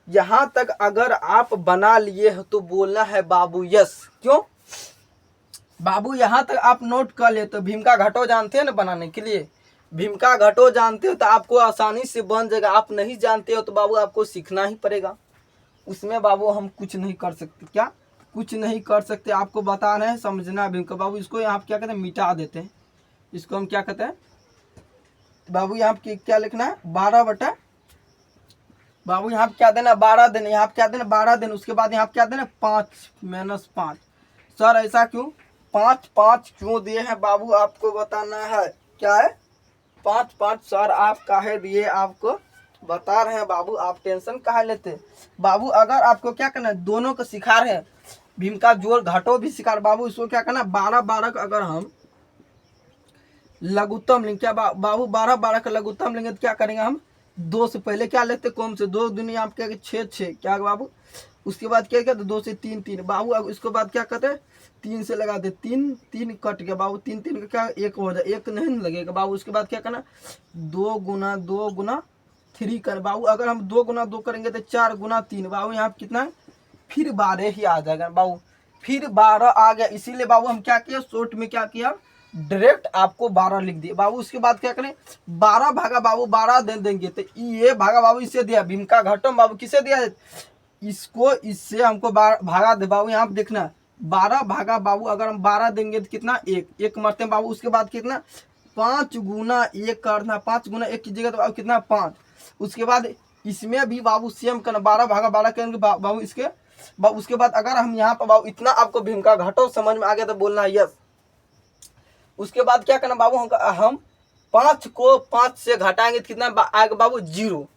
यहाँ तक अगर आप बना लिए हो तो बोलना है बाबू यस। क्यों बाबू, यहाँ तक आप नोट कर ले तो भीम का घटो जानते हैं ना बनाने के लिए, भीम का घटो जानते हो तो आपको आसानी से बन जाएगा। आप नहीं जानते हो तो बाबू आपको सीखना ही पड़ेगा। उसमें बाबू हम कुछ नहीं कर सकते। क्या कुछ नहीं कर सकते, आपको बता रहे हैं, समझना भीम का। बाबू इसको यहाँ क्या कहते हैं, मिटा देते हैं। इसको हम क्या कहते हैं बाबू, यहाँ पे क्या लिखना है 12 बटा बाबू। यहाँ पे क्या देना 12 देना, यहाँ पे क्या देना 12 देना। उसके बाद यहाँ पे क्या देना 5 माइनस 5। सर ऐसा क्यों, 5 क्यों दिए हैं बाबू आपको बताना है। क्या है 5 सर आप काहे दिए आपको बता रहे हैं बाबू। आप टेंशन काहे लेते बाबू। अगर आपको क्या करना है, दोनों को सिखा रहे हैं, भीम का जोड़ घाटो भी सिखा रहे बाबू। इसको क्या करना, 12 का अगर हम लघुत्तम लेंगे, क्या बाबू 12 का लघुत्तम लेंगे तो क्या करेंगे हम, 2 से पहले क्या लेते, कौन से 2 दुनिया आप क्या 6 क्या बाबू। उसके बाद क्या कहते 2 से 3 बाबू। अब इसके बाद क्या कहते 3 से लगा दे, 3 कट गया बाबू। 3 का क्या 1 हो जाए, 1 नहीं लगेगा बाबू। उसके बाद क्या करना 2 गुना 3 कर बाबू। अगर हम 2 गुना 2 करेंगे तो 4 गुना 3 बाबू। यहाँ पे कितना है, फिर 12 ही आ जाएगा बाबू। फिर 12 आ गया, इसीलिए बाबू हम क्या किया, शॉर्ट में क्या किया, डायरेक्ट आपको 12 लिख दिए बाबू। उसके बाद क्या करें, 12 भागा बाबू 12 दे देंगे तो ये भागा बाबू इससे दिया, भीम का घटम बाबू किसे दिया, इसको इससे हमको भागा दे बाबू। यहाँ पे देखना 12 भागा बाबू, अगर हम 12 देंगे तो कितना 1 मरते हैं बाबू। उसके बाद कितना 5 गुना 1 करना, 5 गुना 1 कीजिएगा तो बाबू कितना 5। उसके बाद इसमें भी बाबू सेम करना, 12 भागा 12 करेंगे बाबू इसके बाबू। उसके बाद अगर हम यहाँ पर बाबू इतना आपको भीम का घटो समझ में आ गया तो बोलना है यस। उसके बाद क्या करना बाबू, हम 5 को 5 से घटाएंगे तो कितना आएगा बाबू 0।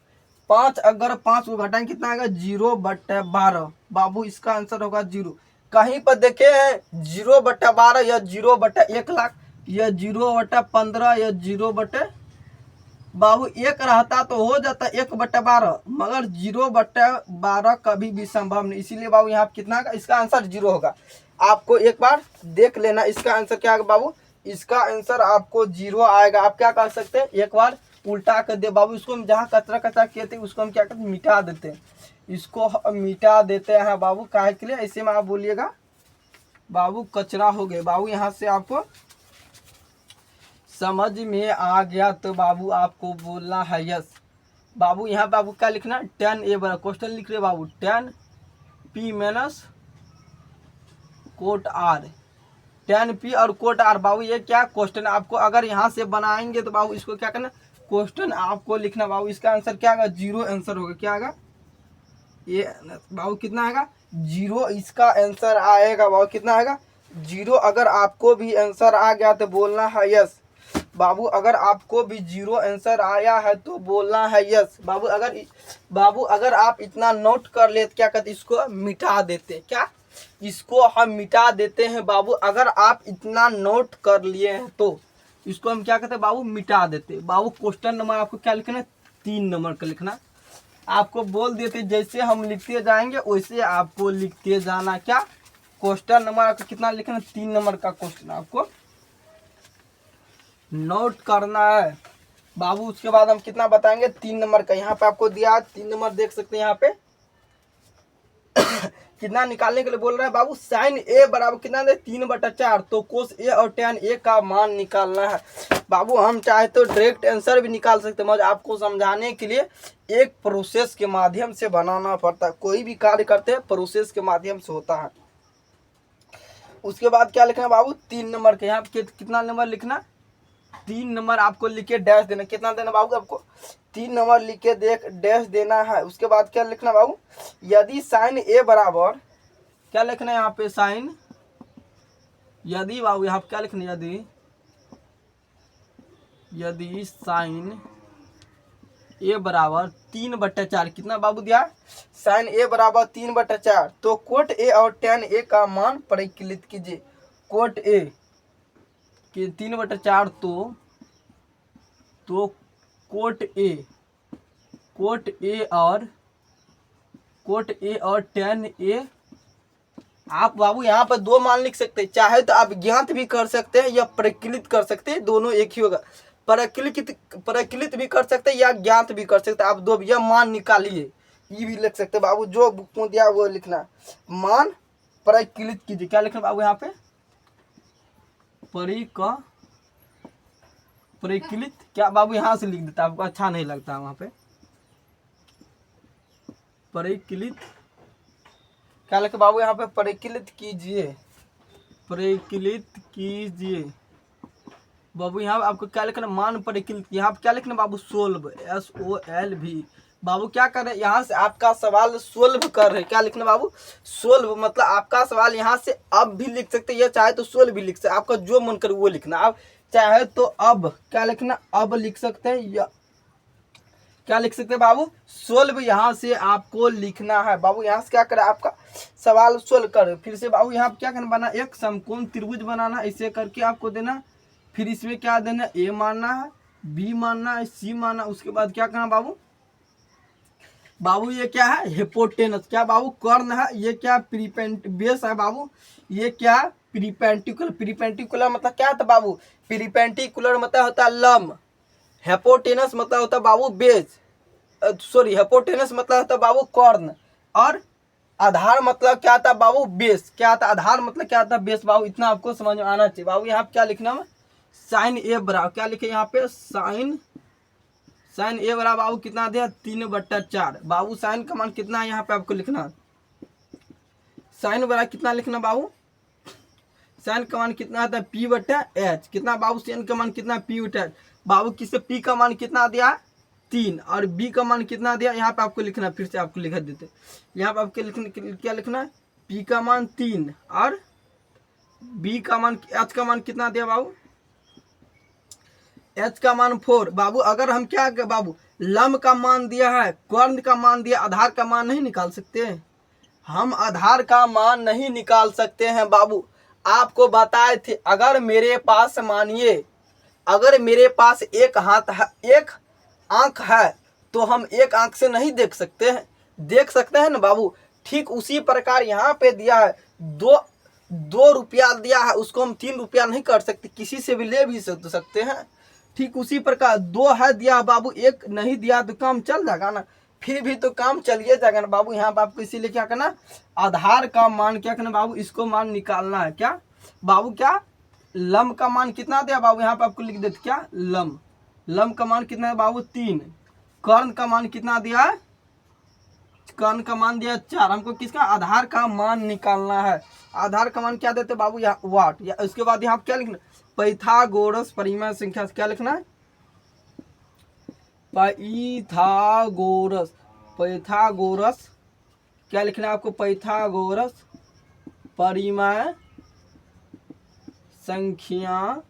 5 अगर 5 को घटाएंगे कितना आएगा 0/12 बाबू। इसका आंसर होगा 0। कहीं पर देखे हैं 0/12 या 0/1 लाख या 0/15 या 0 बाबू 1 रहता तो हो जाता 1/12, मगर 0/12 कभी भी संभव नहीं। इसीलिए बाबू यहाँ कितना का इसका आंसर 0 होगा। आपको एक बार देख लेना इसका आंसर क्या होगा बाबू। इसका आंसर आपको 0 आएगा। आप क्या कर सकते हैं, एक बार उल्टा कर दे बाबू। इसको हम जहाँ कचरा कहते हैं उसको हम क्या करते हैं, मिटा देते हैं। इसको मिटा देते हैं बाबू, काहे के लिए, ऐसे में आप बोलिएगा बाबू कचरा हो गए बाबू। यहाँ से आपको समझ में आ गया तो बाबू आपको बोलना है यस। बाबू यहाँ बाबू क्या लिखना 10A बड़ा क्वेश्चन लिख रहे बाबू, 10P minus cot R, 10P और कोट R बाबू। ये क्या क्वेश्चन आपको अगर यहाँ से बनाएंगे तो बाबू इसको क्या करना, क्वेश्चन आपको लिखना बाबू। इसका आंसर क्या आएगा 0 आंसर होगा। क्या आएगा ये बाबू, कितना आएगा 0 इसका आंसर आएगा बाबू। कितना आएगा 0। अगर आपको भी आंसर आ गया तो बोलना है यस बाबू। अगर आपको भी 0 आंसर आया है तो बोलना है यस बाबू। अगर आप इतना नोट कर ले तो क्या कहते, इसको मिटा देते। क्या इसको हम मिटा देते हैं बाबू। अगर आप इतना नोट कर लिए हैं तो इसको हम क्या कहते हैं बाबू, मिटा देते बाबू। क्वेश्चन नंबर आपको क्या लिखना है 3 नंबर का लिखना। आपको बोल देते जैसे हम लिखते जाएंगे वैसे आपको लिखते जाना। क्या क्वेश्चन नंबर आपको कितना लिखना है, 3 नंबर का क्वेश्चन आपको नोट करना है बाबू। उसके बाद हम कितना बताएंगे, 3 नंबर का। यहाँ पे आपको दिया 3 नंबर, देख सकते हैं यहाँ पे कितना निकालने के लिए बोल रहा है बाबू, साइन ए बराबर कितना दे 3/4, तो कोस ए और tan ए का मान निकालना है बाबू। हम चाहे तो डायरेक्ट आंसर भी निकाल सकते हैं, मगर आपको समझाने के लिए एक प्रोसेस के माध्यम से बनाना पड़ता है। कोई भी कार्य करते हैं प्रोसेस के माध्यम से होता है। उसके बाद क्या लिखना है बाबू, 3 नंबर के। यहाँ पे कितना नंबर लिखना, 3 नंबर आपको लिख के डैश देना। कितना देना बाबू आपको, 3 नंबर लिख के देख डैश देना है। उसके बाद क्या लिखना बाबू, यदि साइन ए बराबर क्या लिखना है यहाँ पे, साइन, यदि बाबू यहाँ पे क्या लिखना, यदि साइन ए बराबर 3/4, कितना बाबू दिया, साइन ए बराबर 3/4, तो कोट ए और tan ए का मान परिकलित कीजिए। कोट ए कि 3/4, तो कोट ए और tan ए, आप बाबू यहाँ पर 2 मान लिख सकते हैं। चाहे तो आप ज्ञात भी कर सकते हैं या परिकलित कर सकते हैं, दोनों एक ही होगा। परिकलित भी कर सकते हैं या ज्ञात भी कर सकते हैं। आप 2 यह मान निकालिए, ये भी लिख सकते हैं बाबू। जो बुक में दिया वो लिखना, मान परिकलित कीजिए। क्या लिखना बाबू यहाँ पे, परिकलित, क्या बाबू यहाँ से लिख देता, आपको अच्छा नहीं लगता वहाँ पे, परिकलित। क्या लिखे बाबू यहाँ पे, परिकलित कीजिए बाबू। यहाँ आपको क्या लिखना, मान परिकलित। यहाँ पे क्या लिखना बाबू, सोल्व, SOLV। बाबू क्या कर रहे हैं, यहाँ से आपका सवाल सोल्व कर रहे हैं। क्या लिखना बाबू, सोल्व, मतलब आपका सवाल यहाँ से अब भी लिख सकते हैं, या चाहे तो सोल्व भी लिख सकते हैं। आपका जो मन करे वो लिखना। आप चाहे तो अब क्या लिखना, अब लिख सकते हैं, या क्या लिख सकते हैं बाबू, सोल्व यहाँ से आपको लिखना है बाबू। यहाँ से क्या करें, आपका सवाल सोल्व कर। फिर से बाबू यहाँ क्या करना, बना एक समकोण त्रिभुज बनाना, ऐसे करके आपको देना। फिर इसमें क्या देना, ए मानना है, बी मानना है, सी मानना। उसके बाद क्या करना बाबू, ये क्या है, हिपोटेनस, क्या बाबू, कर्ण है। ये क्या, बेस है बाबू। ये क्या, प्रीपेंटिकुलर मतलब क्या होता है बाबू, प्रीपेंटिकुलर मतलब होता है लंब। हिपोटेनस मतलब होता है बाबू बेस, हिपोटेनस मतलब होता है बाबू कर्ण। और आधार मतलब क्या था बाबू, बेस। क्या था आधार मतलब क्या था, बेस बाबू। इतना आपको समझ में आना चाहिए बाबू। यहाँ पे क्या लिखना है, साइन ए बराबर, क्या लिखे यहाँ पे, साइन ए बराबर बाबू कितना दिया, 3/4 बाबू। साइन का मान कितना है यहाँ पे आपको लिखना, साइन बराबर कितना लिखना बाबू, साइन का मान कितना आता है, P/H। कितना बाबू, साइन का मान कितना, P/H बाबू। किससे P का मान कितना दिया, 3, और B का मान कितना दिया, यहाँ पे आपको लिखना। फिर से आपको लिखा देते, यहाँ पे आपको लिखना, क्या लिखना, P का मान 3 और B का मान, H का मान कितना दिया बाबू, H का मान 4 बाबू। अगर हम क्या बाबू, लंब का मान दिया है, कर्ण का मान दिया, आधार का मान नहीं निकाल सकते। हम आधार का मान नहीं निकाल सकते हैं बाबू। आपको बताए थे, अगर मेरे पास मानिए, अगर मेरे पास एक हाथ है, एक आंख है, तो हम एक आंख से नहीं देख सकते हैं, देख सकते हैं ना बाबू। ठीक उसी प्रकार यहाँ पे दिया है, 2 रुपया दिया है, उसको हम 3 रुपया नहीं कर सकते, किसी से भी ले भी सकते हैं। ठीक उसी प्रकार 2 है दिया बाबू, 1 नहीं दिया तो काम चल जाएगा ना, फिर भी तो काम चलिए जाएगा ना बाबू। यहाँ पर आपको इसीलिए क्या करना, आधार का मान क्या करना बाबू, इसको मान निकालना है। क्या बाबू, क्या लंब का मान कितना दिया बाबू, यहाँ पे आपको लिख देते, क्या लंब का मान कितना है बाबू, 3। कर्ण का मान कितना दिया है, कर्ण का मान दिया 4। हमको किसका, आधार का मान निकालना है। आधार का मान क्या देते बाबू, यहाँ वाट। या उसके बाद यहाँ क्या लिखना, पाइथागोरस परिमेय संख्या, क्या लिखना है, पाइथागोरस क्या लिखना है आपको, पाइथागोरस परिमेय संख्या।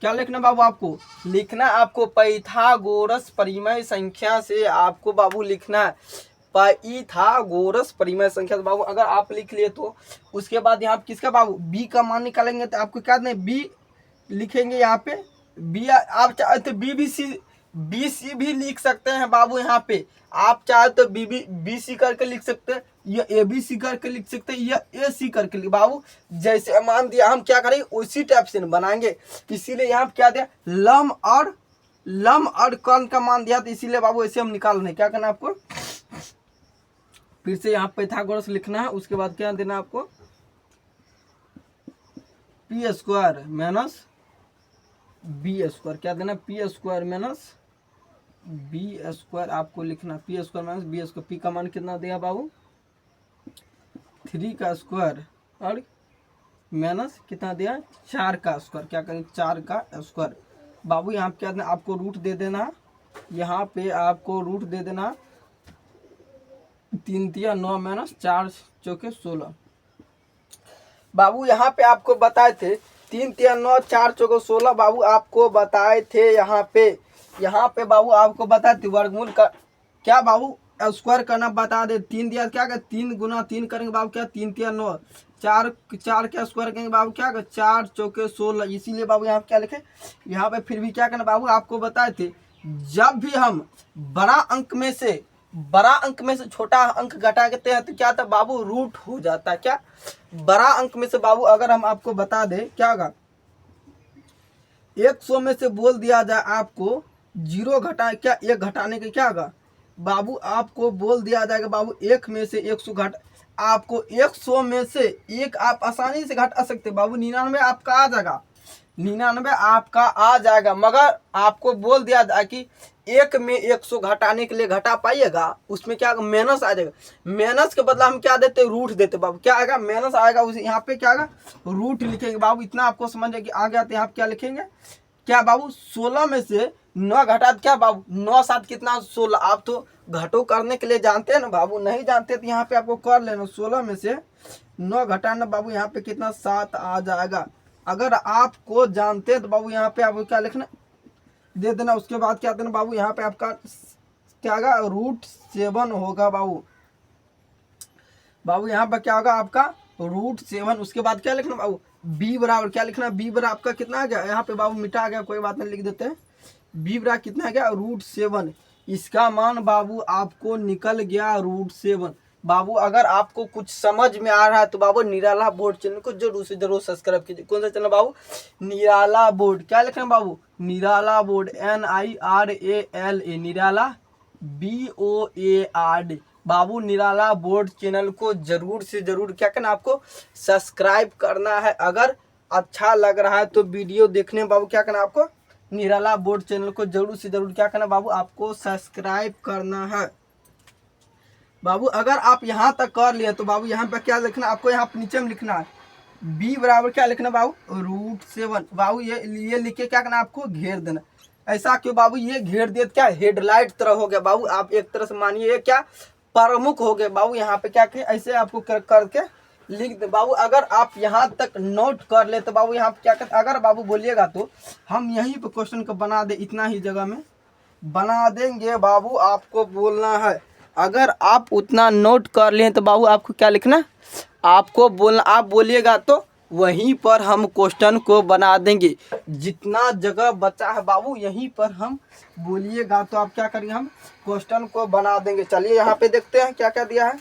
क्या लिखना बाबू, आपको लिखना, आपको पाइथागोरस परिमेय संख्या से आपको बाबू लिखना है, पाइथागोरस परिमेय संख्या। तो बाबू अगर आप लिख लिए तो उसके बाद यहाँ किसका बाबू, बी का मान निकालेंगे। तो आपको क्या दें, बी लिखेंगे यहाँ पे, बी आप चाहे तो बी सी भी लिख सकते हैं बाबू। यहाँ पे आप चाहे तो बी सी करके लिख सकते हैं, या ए बी सी करके लिख सकते हैं, या ए सी करके लिख। बाबू जैसे मान दिया हम क्या करेंगे उसी टाइप से बनाएंगे। इसीलिए यहाँ पे क्या दिया, लम और कर्ण का मान दिया, तो इसीलिए बाबू ऐसे हम निकाल रहे हैं। क्या करना है आपको, फिर से यहाँ पाइथागोरस लिखना है। उसके बाद क्या देना है आपको, P square minus B square. क्या देना, P square minus B square आपको लिखना। P square minus B square. पी का मान कितना दिया बाबू, 3 का स्क्वायर और माइनस कितना दिया, 4 का स्क्वायर। क्या करें, 4 का स्क्वायर। बाबू यहाँ पे क्या देना, आपको रूट दे देना। यहाँ पे आपको रूट दे देना 3 तिया 9 माइनस 4 चौके 16। बाबू यहाँ पे आपको बताए थे 3 तिया 9 4 चौके 16। बाबू आपको बताए थे यहाँ पे बाबू आपको बताए थे वर्गमूल का क्या बाबू, स्क्वायर करना बता दे। 3 दिया क्या, 3 गुना 3 करेंगे बाबू क्या, 3 तिया 9, 4 का स्क्वायर करेंगे बाबू क्या, 4 चौके 16। इसीलिए बाबू यहाँ पे क्या लिखे, यहाँ पे फिर भी क्या करना बाबू, आपको बताए थे जब भी हम बड़ा अंक में से छोटा अंक घटा देते हैं तो क्या था बाबू, रूट हो जाता है। क्या, बड़ा अंक में से बाबू अगर हम आपको बता दें क्या होगा, 100 में से बोल दिया जाए आपको 0 घटा क्या, 1 घटाने के क्या होगा बाबू, आपको बोल दिया जाएगा बाबू 1 में से 100 घट, आपको 100 में से 1 आप आसानी से घटा सकते बाबू, 99 आपका आ जाएगा, 99 आपका आ जाएगा। मगर आपको बोल दिया जाए कि 1 में 100 घटाने के लिए घटा पाइएगा, उसमें क्या माइनस आ जाएगा। माइनस के बदला हम क्या देते, रूट देते बाबू। क्या आएगा, माइनस आएगा, उस यहाँ पे क्या आएगा, रूट लिखेंगे बाबू। इतना आपको समझ है कि आ गया। तो यहाँ पे क्या लिखेंगे क्या बाबू, 16 में से 9 घटा क्या बाबू, 9 7 कितना 16। आप तो घटो करने के लिए जानते हैं ना बाबू, नहीं जानते तो यहाँ पे आपको कर लेना। 16 में से 9 घटाना बाबू यहाँ पे कितना 7 आ जाएगा। अगर आपको जानते हैं तो बाबू यहाँ पे आपको क्या लिखना दे देना। उसके बाद क्या देना बाबू, यहाँ पे आपका क्या होगा, √7 होगा बाबू। बाबू यहाँ पर क्या होगा आपका √7। उसके बाद क्या लिखना बाबू, बी बराबर क्या लिखना, बी बराबर आपका कितना आ गया, यहाँ पे बाबू मिटा गया, कोई बात नहीं, लिख देते हैं। बी बराबर कितना आ गया, √7। इसका मान बाबू आपको निकल गया √7। बाबू अगर आपको कुछ समझ में आ रहा है तो बाबू निराला बोर्ड चैनल को जरूर से जरूर सब्सक्राइब कीजिए। कौन सा चैनल बाबू, निराला बोर्ड। क्या लिखना बाबू, निराला बोर्ड, NIRALA, निराला BOARD। बाबू निराला बोर्ड चैनल को जरूर से जरूर क्या करना, आपको सब्सक्राइब करना है। अगर अच्छा लग रहा है तो वीडियो देखने में बाबू क्या करना, आपको निराला बोर्ड चैनल को जरूर से जरूर क्या करना बाबू, आपको सब्सक्राइब करना है। बाबू अगर आप यहाँ तक कर लिए तो बाबू यहाँ पर क्या लिखना, आपको यहाँ नीचे में लिखना है बी बराबर क्या लिखना बाबू, √7। बाबू ये लिख के क्या करना, आपको घेर देना। ऐसा क्यों बाबू, ये घेर दिए क्या, हेडलाइट तरह हो गया बाबू। आप एक तरह से मानिए क्या, प्रमुख हो गए बाबू। यहाँ पे क्या किया, ऐसे आपको करके लिख दे बाबू। अगर आप यहाँ तक नोट कर ले तो बाबू यहाँ पे क्या करते, अगर बाबू बोलिएगा तो हम यहीं पे क्वेश्चन को बना दे, इतना ही जगह में बना देंगे बाबू। आपको बोलना है, अगर आप उतना नोट कर लें तो बाबू आपको क्या लिखना, आपको बोलना, आप बोलिएगा तो वहीं पर हम क्वेश्चन को बना देंगे। जितना जगह बचा है बाबू यहीं पर हम बोलिएगा तो आप क्या करेंगे, हम क्वेश्चन को बना देंगे। चलिए यहाँ पे देखते हैं क्या क्या दिया है।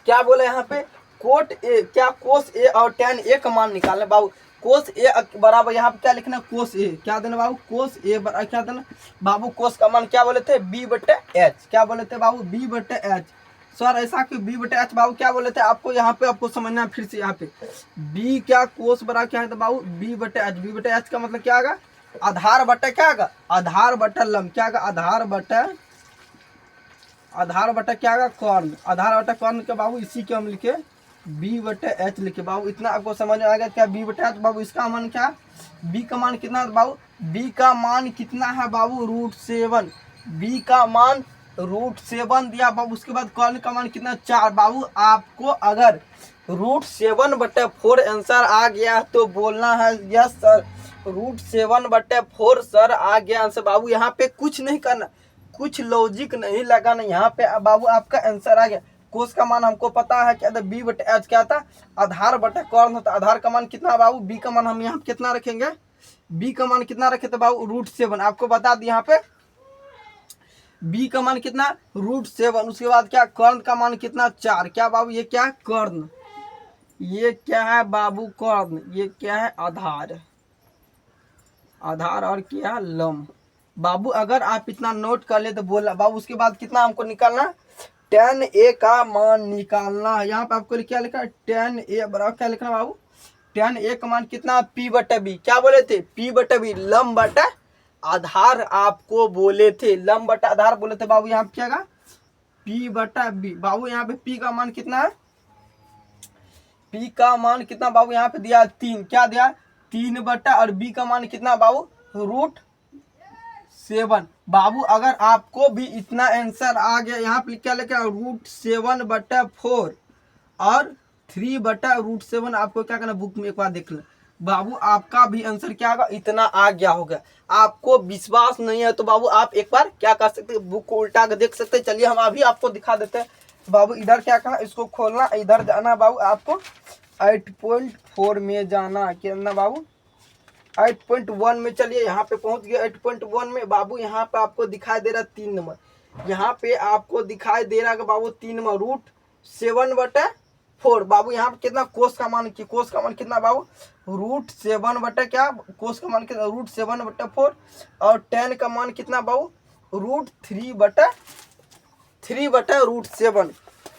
क्या बोले यहाँ पे, कोट ए क्या, कोस ए और tan ए का मान निकालना बाबू। कोस ए बराबर यहाँ पे क्या लिखना, कोस ए क्या देना बाबू, कोस ए बराबर क्या देना बाबू, कोस का मान क्या बोले थे, B/H। क्या बोले थे बाबू, B/H। सर ऐसा कि B/H बाबू क्या बोले थे, आपको यहाँ पे आपको समझना है। फिर से यहाँ पे B क्या, कोस बराबर क्या है तो बाबू B/H। B/H का मतलब क्या आगा, आधार बटा क्या आगा, आधार बटा लंब। क्या आगा, आधार बटा क्या आगा, कर्ण। आधार बटा कर्ण के बाबू इसी के हम लिखे B/H लिखे बाबू। इतना आपको समझ में आएगा क्या, B/H बाबू। इसका मान क्या, B का मान कितना है बाबू, B का मान कितना है बाबू, √7। B का मान √7 दिया बाबू। उसके बाद कर्ण का मान कितना, 4 बाबू। आपको अगर √7/4 आंसर आ गया तो बोलना है यस सर, √7/4 सर आ गया आंसर। बाबू यहाँ पे कुछ नहीं करना, कुछ लॉजिक नहीं लगाना, यहाँ पे बाबू आपका आंसर आ गया। कोस का मान हमको पता है क्या था, B/H क्या था, आधार बटा कर्ण होता। आधार का मान कितना बाबू, B का मान हम यहाँ कितना रखेंगे, बी का मान कितना रखे थे बाबू √7, आपको बता दी यहाँ पे बी का मान कितना √7। उसके बाद क्या कर्ण का मान कितना 4। क्या बाबू ये क्या है कर्ण, ये क्या है बाबू कर्ण, ये क्या है आधार, आधार और क्या है लंब। बाबू अगर आप इतना नोट कर ले तो बोला बाबू। उसके बाद कितना हमको निकालना, tan a का मान निकालना है। यहाँ पे आपको क्या लिखा है tan a बराबर क्या लिखना बाबू, tan a का मान कितना p/b। क्या बोले थे p/b, लंब बटा आधार आपको बोले थे, लंब बटा आधार बोले थे बाबू। यहाँ पे क्या p/b। बाबू यहाँ पे p का मान कितना है, p का मान कितना बाबू यहाँ पे दिया 3। क्या दिया 3 बटा, और b का मान कितना बाबू √7। बाबू अगर आपको भी इतना आंसर आ गया, यहाँ पे क्या लिखा √7/4 और 3/√7। आपको क्या करना बुक में एक बार देख लें बाबू, आपका भी आंसर क्या होगा इतना आ गया होगा। आपको विश्वास नहीं है तो बाबू आप एक बार क्या कर सकते हैं, बुक को उल्टा कर देख सकते हैं। चलिए हम अभी आपको दिखा देते हैं बाबू। इधर क्या करना, इसको खोलना, इधर जाना बाबू, आपको 8.4 में जाना, क्या बाबू 8.1 में। चलिए यहाँ पे पहुंच गया 8.1 में बाबू। यहाँ पे आपको दिखाई दे रहा 3 नंबर, यहाँ पे आपको दिखाई दे रहा है बाबू 3 नंबर √7/4। बाबू यहाँ पे कितना कोस का मान, कोस का मान कितना बाबू √7 बटा क्या, कोस का मान कितना √7/4, और tan का मान कितना बाबू √3/√7।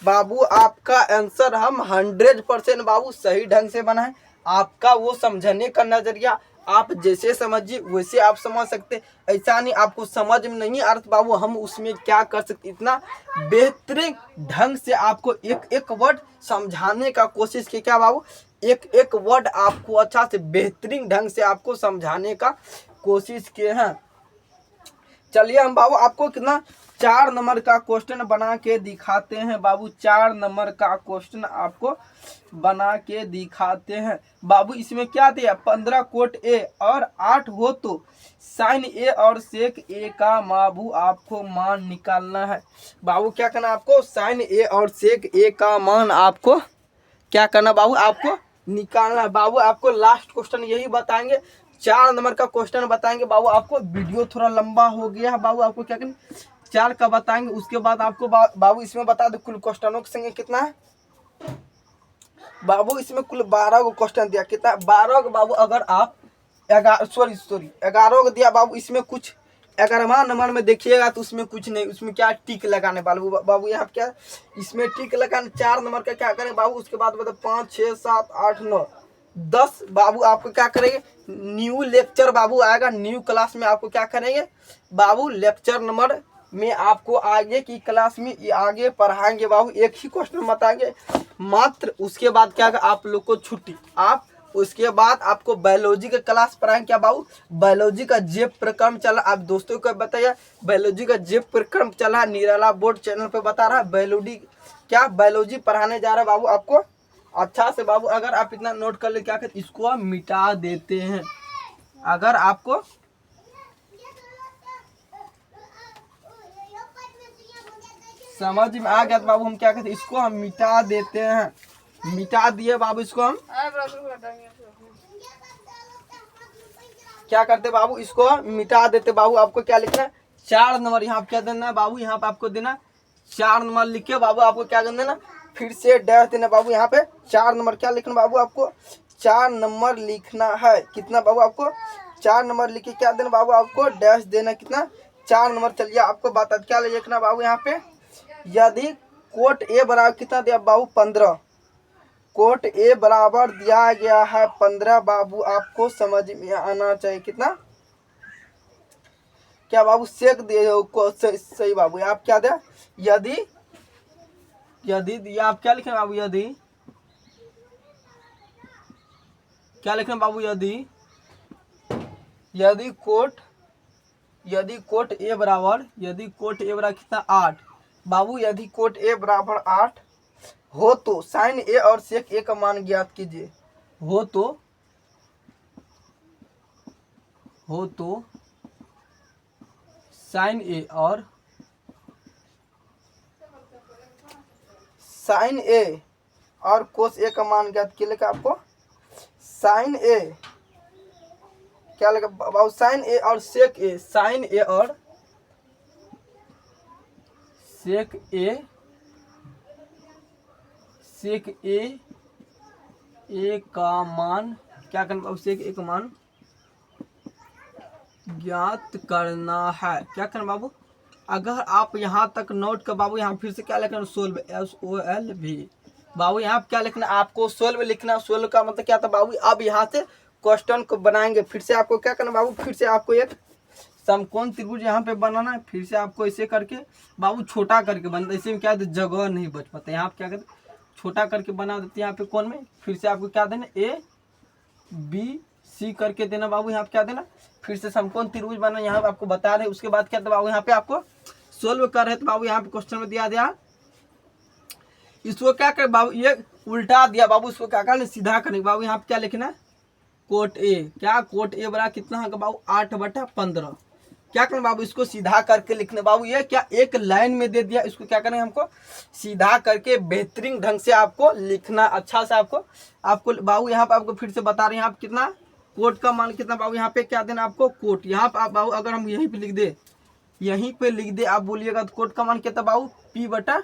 बाबू आपका आंसर हम 100% बाबू सही ढंग से बना है। आपका वो समझने का नजरिया, आप जैसे समझिए वैसे आप समझ सकते। ऐसा नहीं आपको समझ में नहीं आ रहा तो बाबू हम उसमें क्या कर सकते, इतना बेहतरीन ढंग से आपको एक एक वर्ड समझाने का कोशिश की। क्या बाबू एक एक वर्ड आपको अच्छा से बेहतरीन ढंग से आपको समझाने का कोशिश किए हैं। चलिए हम बाबू आपको कितना 4 नंबर का क्वेश्चन बना के दिखाते हैं बाबू। 4 नंबर का क्वेश्चन आपको बना के दिखाते हैं बाबू। इसमें क्या दिया 15 कोट ए और 8 हो तो साइन ए और सेक ए का बाबू आपको मान निकालना है। बाबू क्या करना आपको, साइन ए और सेक ए का मान आपको क्या करना बाबू, आपको निकालना है। बाबू आपको लास्ट क्वेश्चन यही बताएंगे, 4 नंबर का क्वेश्चन बताएंगे बाबू। आपको वीडियो थोड़ा लंबा हो गया है बाबू, आपको क्या करना 4 का बताएंगे। उसके बाद आपको बाबू इसमें बता दो कुल क्वेश्चनों की संख्या कितना है बाबू। इसमें कुल 12 को क्वेश्चन दिया, कितना 12 को बाबू। अगर आप 11 को दिया बाबू, इसमें कुछ 11वां नंबर में देखिएगा तो उसमें कुछ नहीं, उसमें क्या टिक लगाने बाबू। बाबू यहाँ क्या इसमें टिक लगाने 4 नंबर का क्या करें बाबू। उसके बाद मतलब 5 6 7 8 9 10 बाबू आपको क्या करेंगे, न्यू लेक्चर बाबू आएगा। न्यू क्लास में आपको क्या करेंगे बाबू, लेक्चर नंबर में आपको आगे की क्लास में आगे पढ़ाएंगे बाबू। एक ही क्वेश्चन बताएंगे मात्र। उसके बाद क्या आप लोग को छुट्टी। आप उसके बाद आपको बायोलॉजी का क्लास पढ़ाएंगे। क्या बाबू बायोलॉजी का जे प्रक्रम चला, आप दोस्तों को बताइए बायोलॉजी का जे प्रक्रम चला, निराला बोर्ड चैनल पे बता रहा है बायोलॉजी पढ़ाने जा रहा है बाबू आपको अच्छा से बाबू। अगर आप इतना नोट कर ले क्या कहते, इसको हम मिटा देते हैं। अगर आपको समझ में आ गया तो बाबू हम क्या कहते, इसको हम मिटा देते हैं। मिटा दिए बाबू, इसको हम क्या करते बाबू, इसको मिटा देते बाबू। आपको क्या लिखना है 4 नंबर यहाँ पे क्या देना है बाबू, यहाँ पे आपको देना 4 नंबर लिख के बाबू आपको क्या करना है ना, फिर से डैश देना बाबू। यहाँ पे 4 नंबर क्या लिखना बाबू, आपको 4 नंबर लिखना है। कितना बाबू आपको 4 नंबर लिख के क्या देना बाबू, आपको डैश देना कितना 4 नंबर। चलिए आपको बता क्या लिखना बाबू, यहाँ पे यदि कोट ए बराबर कितना दिया बाबू 15, कोट ए बराबर दिया गया है 15 बाबू। आपको समझ में आना चाहिए कितना क्या बाबू सेक दे सही बाबू। आप क्या दे यदि आप क्या लिखें बाबू, यदि क्या लिखें बाबू, यदि कोट ए बराबर कितना 8 बाबू। यदि कोट ए बराबर 8 हो तो साइन ए और सेक ए का मान ज्ञात कीजिए। हो तो साइन ए और कोस ए का मान ज्ञात कीजिए। आपको साइन ए क्या लगा बाबू साइन ए और सेक ए, साइन ए और सेक ए, सेक ए का मान क्या करना बाबू, सेक ए का मान ज्ञात करना है। क्या करना बाबू, अगर आप यहाँ तक नोट कर बाबू, यहाँ फिर से क्या लिखना, सोल्व, SOLV बाबू। यहाँ क्या लिखना आपको, सोल्व लिखना। सोल्व का मतलब क्या था बाबू, अब यहाँ से क्वेश्चन को बनाएंगे। फिर से आपको क्या करना बाबू, फिर से आपको एक समकोण त्रिभुज यहाँ पे बनाना है। फिर से आपको ऐसे करके बाबू छोटा करके बनता है, इसी में क्या है जगह नहीं बच पाता। यहाँ पे क्या करते छोटा करके बना देते हैं यहाँ पे कोण में। फिर से आपको क्या देना, ABC करके देना बाबू। यहाँ पे क्या देना, फिर से समकोण त्रिभुज बना, यहाँ पे आपको बता रहे। उसके बाद क्या था बाबू, यहाँ पे आपको सोल्व कर रहे हैं। तो बाबू यहाँ पे क्वेश्चन में दिया इसको क्या करे बाबू, ये उल्टा दिया बाबू, इसको क्या करना सीधा करने बाबू। यहाँ पे क्या लिखना, कोट ए, क्या कोट ए बड़ा कितना है बाबू 8/15। क्या करना बाबू, इसको सीधा करके लिखना बाबू। ये क्या एक लाइन में दे दिया, इसको क्या करना है हमको सीधा करके बेहतरीन ढंग से आपको लिखना, अच्छा से आपको बाबू। यहाँ पे आपको फिर से बता रहे हैं, यहाँ पे कितना कोट का मान कितना बाबू, यहाँ पे क्या देना आपको कोट। यहाँ पे आप बाबू अगर हम यहीं पे लिख दे, यहीं पे लिख दे आप बोलिएगा तो कोट का मान कितना बाबू P बटा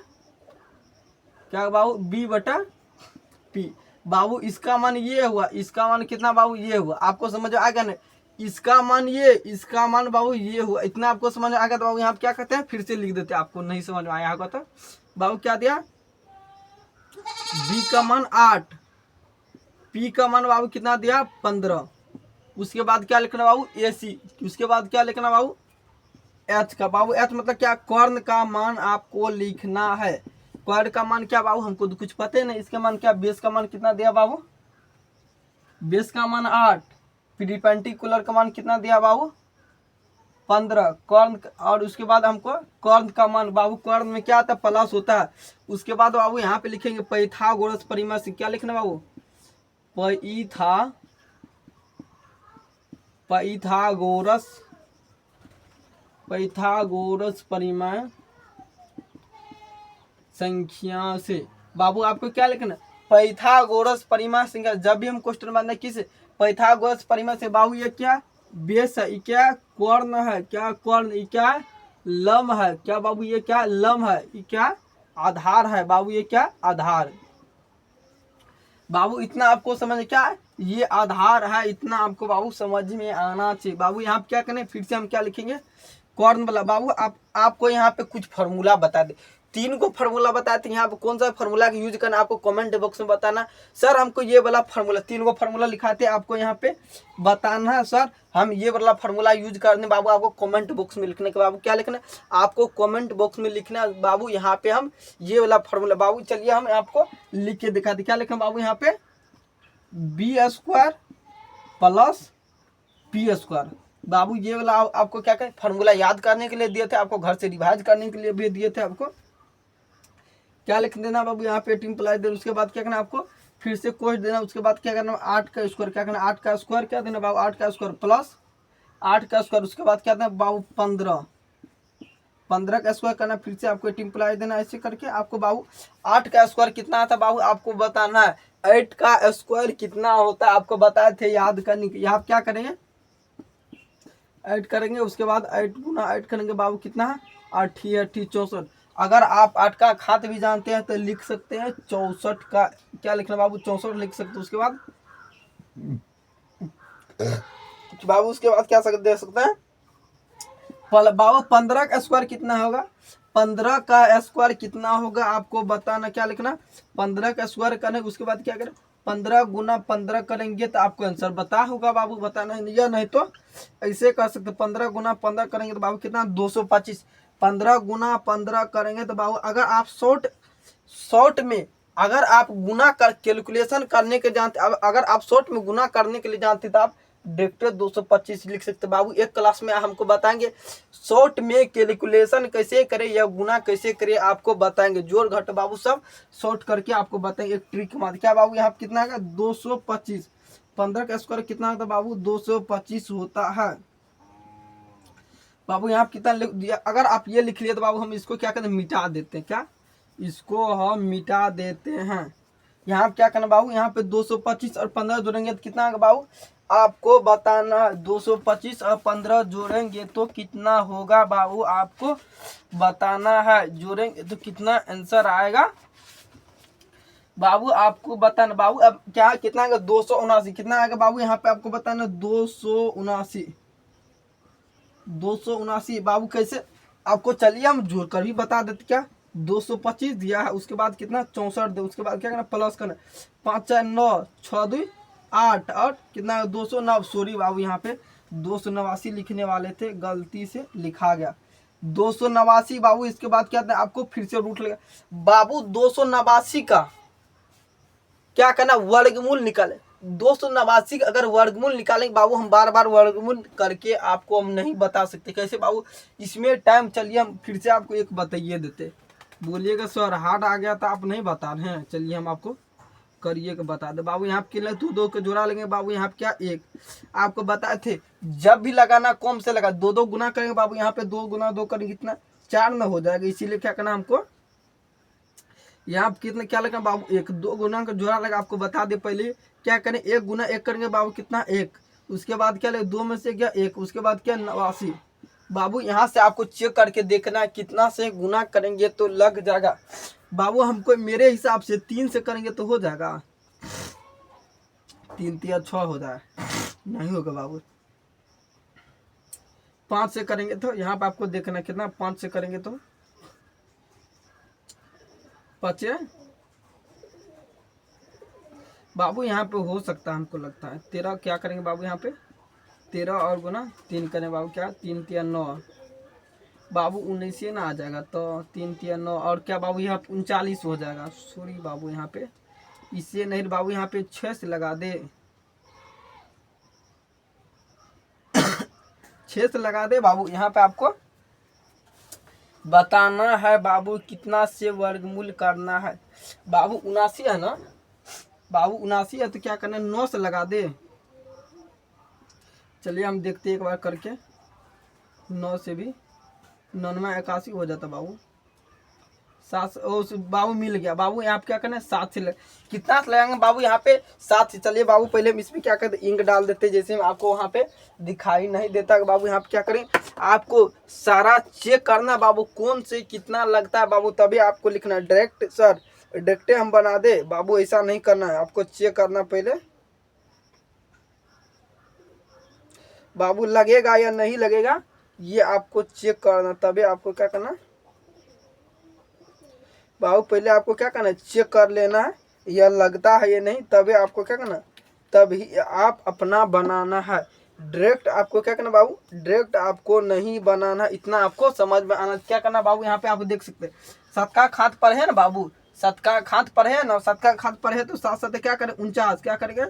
क्या बाबू B/P बाबू। इसका मान ये हुआ, इसका मान कितना बाबू ये हुआ। आपको समझ आ गया ना, इसका मान ये, इसका मान बाबू ये हुआ। इतना आपको समझ आ गया तो बाबू यहाँ क्या कहते हैं, फिर से लिख देते हैं। आपको नहीं समझ में आया होगा तो बाबू क्या दिया, B का मान 8, P का मान बाबू कितना दिया 15। उसके बाद क्या लिखना बाबू AC। उसके बाद क्या लिखना बाबू H का बाबू, H मतलब क्या, कर्ण का मान आपको लिखना है। कर्ण का मान क्या बाबू, हमको तो कुछ पता ही नहीं। इसका मान क्या, बेस का मान कितना दिया बाबू, बेस का मान 8, परपेंडिकुलर का मान कितना दिया बाबू 15, कर्ण। और उसके बाद हमको कर्ण का मान बाबू, कर्ण में क्या आता है प्लस होता है। उसके बाद बाबू यहाँ पे लिखेंगे पाइथागोरस परिमेय से, क्या लिखना बाबू पाइथागोरस परिमेय संख्या से बाबू। आपको क्या लिखना, पाइथागोरस परिमेय संख्या। जब भी हम क्वेश्चन बनाते किस पाइथागोरस परिमेय से बाबू, ये क्या बेस है, ये क्या कर्ण है, क्या कर्ण, ये क्या लंब है, क्या बाबू ये क्या लंब है, ये क्या आधार है बाबू, ये क्या आधार बाबू। इतना आपको समझ क्या है, ये आधार है, इतना आपको बाबू समझ में आना चाहिए बाबू। यहाँ पे क्या करें, फिर से हम क्या लिखेंगे कर्ण वाला बाबू। आपको यहाँ पे कुछ फार्मूला बता दे, 3 को फार्मूला बताते हैं। यहाँ पे कौन सा फार्मूला का यूज करना आपको कमेंट बॉक्स में बताना। सर हमको ये वाला फार्मूला, 3 को फार्मूला लिखाते हैं, आपको यहाँ पे बताना है सर हम ये वाला फार्मूला यूज करने बाबू। आपको कमेंट बॉक्स में लिखने के बाबू क्या लिखना है, आपको कमेंट बॉक्स में लिखना बाबू। यहाँ पे हम ये वाला फार्मूला बाबू, चलिए हम आपको लिख के दिखाते। क्या लिखना बाबू, यहाँ पे B² + P² बाबू। ये वाला आपको क्या करें फार्मूला याद करने के लिए दिए थे, आपको घर से रिवाइज करने के लिए भी दिए थे। आपको क्या लिख देना बाबू, यहाँ पे टिम्पलाई देना। उसके बाद क्या करना आपको फिर से कोश देना। उसके बाद क्या करना 8 का स्क्वायर, क्या करना 8 का स्क्वायर क्या देना बाबू 8 का स्क्वायर प्लस 8 का स्क्वायर। उसके बाद क्या देना बाबू 15 का स्क्वायर करना। फिर से आपको टिम्पलाई देना। ऐसे करके आपको बाबू 8 का स्क्वायर कितना आता बाबू आपको बताना है। 8 का स्क्वायर कितना होता है आपको बताए थे याद करने के। यहाँ क्या करेंगे 8 करेंगे। उसके बाद 8 गुना 8 करेंगे बाबू कितना है 8 64। अगर आप 8 का घात भी जानते हैं तो लिख सकते हैं 64 का क्या लिखना बाबू 64 लिख सकते हैं। उसके बाद बाबू उसके बाद क्या दे सकते हैं बाबू 15 का स्क्वायर कितना होगा, 15 का स्क्वायर कितना होगा आपको बताना। क्या लिखना 15 का स्क्वायर करने। उसके बाद क्या करें 15 गुना 15 करेंगे तो आपको आंसर बता होगा बाबू बताना है, या नहीं तो ऐसे कर सकते 15 गुना 15 करेंगे तो बाबू कितना 225। 15 गुना 15 करेंगे तो बाबू अगर आप शॉर्ट में अगर आप गुना कर कैलकुलेशन करने के जानते, अगर आप शॉर्ट में गुना करने के लिए जानते तो आप डायरेक्ट 225 लिख सकते बाबू। एक क्लास में हमको बताएंगे शॉर्ट में कैलकुलेशन कैसे करें या गुना कैसे करें आपको बताएंगे। जोड़ घट बाबू सब शॉर्ट करके आपको बताएंगे एक ट्रिक मार। क्या बाबू यहाँ कितना है 225। 15 का स्क्वायर कितना होता है बाबू 225 होता है बाबू। यहाँ कितना लिख दिया। अगर आप ये लिख लिए तो बाबू हम इसको क्या करते हैं मिटा देते हैं। क्या इसको हम मिटा देते हैं। यहाँ क्या करना बाबू यहाँ पे 225 और 15 जोड़ेंगे तो कितना होगा बाबू आपको बताना है। 225 और 15 जोड़ेंगे तो कितना होगा बाबू, आपको बताना है। जोड़ेंगे तो कितना आंसर आएगा बाबू, आपको बताना। बाबू अब क्या कितना आएगा, 279 कितना आएगा बाबू, यहाँ पे आपको बताना 279। 279 बाबू कैसे आपको, चलिए हम जोड़ कर भी बता देते। क्या 225 दिया है, उसके बाद कितना 64 दे, उसके बाद क्या करना प्लस करना, 5 4 9 6 2 8 और कितना 209। सॉरी बाबू, यहाँ पे 289 लिखने वाले थे, गलती से लिखा गया 289 बाबू। इसके बाद क्या था, आपको फिर से रूट लगेगा बाबू। 289 का क्या करना, वर्गमूल निकाले। 289 अगर वर्गमूल निकालेंगे बाबू, हम बार बार वर्गमूल करके आपको हम नहीं बता सकते। कैसे बाबू, इसमें टाइम, चलिए हम फिर से आपको एक बताइए देते। बोलिएगा सर हार्ड आ गया था, आप नहीं बता रहे हैं, चलिए हम आपको करिए के बता दे बाबू। यहाँ पे दो दो के जोड़ा लेंगे बाबू, यहाँ पे क्या एक, आपको बताए थे जब भी लगाना कम से लगा, दो दो गुना करेंगे बाबू। यहाँ पे 2 गुना 2 करेंगे कितना 4 में हो जाएगा, इसीलिए क्या करना हमको, यहाँ पे कितना क्या लगा बाबू, एक। 2 गुना का जोड़ा लगा, आपको बता दे पहले क्या करें, 1 गुना 1 करेंगे बाबू कितना 1, उसके बाद क्या लगे 2 में से क्या 1, उसके बाद क्या 89 बाबू। यहाँ से आपको चेक करके देखना है कितना से गुना करेंगे तो लग जाएगा बाबू। हमको मेरे हिसाब से 3 से करेंगे तो हो जाएगा, 3 3 6 हो जाए, नहीं होगा बाबू। 5 से करेंगे तो यहाँ पे आपको देखना कितना, 5 से करेंगे तो 5 बाबू, यहाँ पे हो सकता है, हमको लगता है 13 क्या करेंगे बाबू, यहाँ पे 13 और गुना 3 करें बाबू, क्या 3 3 9 बाबू, 19 ना आ जाएगा, तो 3 3 9 और क्या बाबू, यहाँ 39 हो जाएगा। सॉरी बाबू, यहाँ पे इससे नहीं बाबू, यहाँ पे 6 से लगा दे, 6 से लगा दे बाबू। यहाँ पे आपको बताना है बाबू कितना से वर्गमूल करना है बाबू। 79 है ना बाबू, 79 है तो क्या करना है 9 से लगा दे। चलिए हम देखते हैं एक बार करके, 9 से भी 99 81 हो जाता बाबू। 7 बाबू मिल गया बाबू। यहाँ पे क्या करना है 7 से कितना से लगाएंगे बाबू, यहाँ पे 7 से। चलिए बाबू पहले हम इसमें क्या करते, इंक डाल देते, जैसे आपको वहाँ पे दिखाई नहीं देता बाबू। यहाँ पे क्या करें, आपको सारा चेक करना बाबू, कौन से कितना लगता है बाबू, तभी आपको लिखना है। डायरेक्ट सर डायरेक्टे हम बना दे बाबू, ऐसा नहीं करना है, आपको चेक करना पहले बाबू, लगेगा या नहीं लगेगा ये आपको चेक करना, तभी आपको क्या करना बाबू। पहले आपको क्या करना है, चेक कर लेना है यह लगता है या नहीं, तभी आपको क्या करना, तभी आप अपना बनाना है। डायरेक्ट आपको क्या करना बाबू, डायरेक्ट आपको नहीं बनाना, इतना आपको समझ में आना। क्या करना बाबू, यहाँ पे आप देख सकते हैं 7 का खात पर है ना बाबू, 7 का खात पर है ना, 7 का खात पर है तो 7 7 क्या करें 49, क्या करेंगे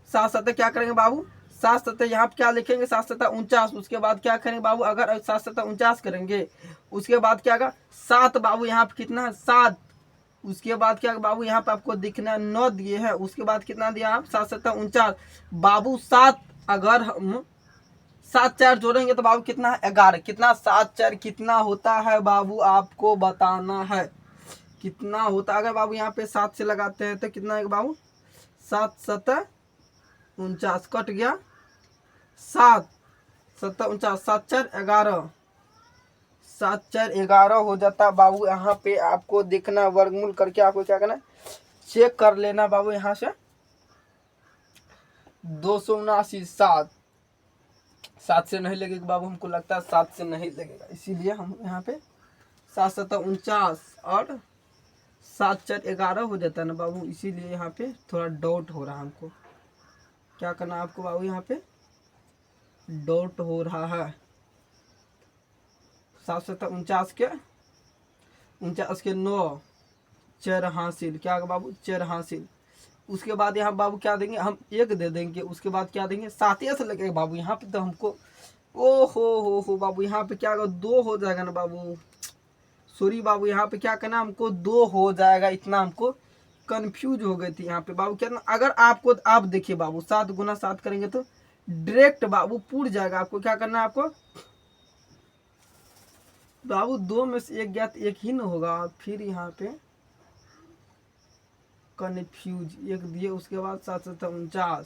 7 7 क्या करेंगे बाबू, 7 7 यहाँ पे क्या लिखेंगे 7 7 49। उसके बाद क्या करेंगे बाबू, अगर 7 7 49 करेंगे, उसके बाद क्या होगा 7 बाबू, यहाँ पे कितना है 7। उसके बाद क्या बाबू, यहाँ पे आपको दिखना 9 दिए है, उसके बाद कितना दिया आप 7 7 49 बाबू 7। अगर हम 7 4 जोड़ेंगे तो बाबू कितना है 11, कितना 7 4 कितना होता है बाबू, आपको बताना है कितना होता है। अगर बाबू यहाँ पे 7 से लगाते हैं तो कितना है बाबू, 7 7 49 कट गया, 7 7 49 7 4 11, 7 4 11 हो जाता बाबू। यहाँ पे आपको देखना वर्गमूल करके आपको क्या करना चेक कर लेना बाबू। यहाँ से 279 7 से नहीं लगेगा बाबू, हमको लगता है 7 से नहीं लगेगा, इसीलिए हम यहाँ पे 7 7 49 और 7 4 11 हो जाता है ना बाबू, इसीलिए यहाँ पे थोड़ा डाउट हो रहा है हमको। क्या करना है आपको बाबू, यहाँ पे डाउट हो रहा है। 7 7 49 के 49 के 9 4 हासिल, क्या होगा बाबू 4 हासिल। उसके बाद यहाँ बाबू क्या देंगे, हम 1 दे देंगे, उसके बाद क्या देंगे 7 से लगेगा बाबू। यहाँ पे तो हमको ओ हो बाबू, यहाँ पे क्या होगा 2 हो जाएगा ना बाबू। सॉरी बाबू, यहाँ पे क्या करना हमको 2 हो जाएगा, इतना हमको कंफ्यूज हो गई थी यहाँ पे बाबू। क्या अगर आपको आप देखिए बाबू 7 गुना 7 करेंगे तो डायरेक्ट बाबू पूर जाएगा। आपको क्या करना है, आपको बाबू 2 में से 1 गया तो 1 ही ना होगा, फिर यहाँ पे कन्फ्यूज 1 दिए, उसके बाद 7 7 49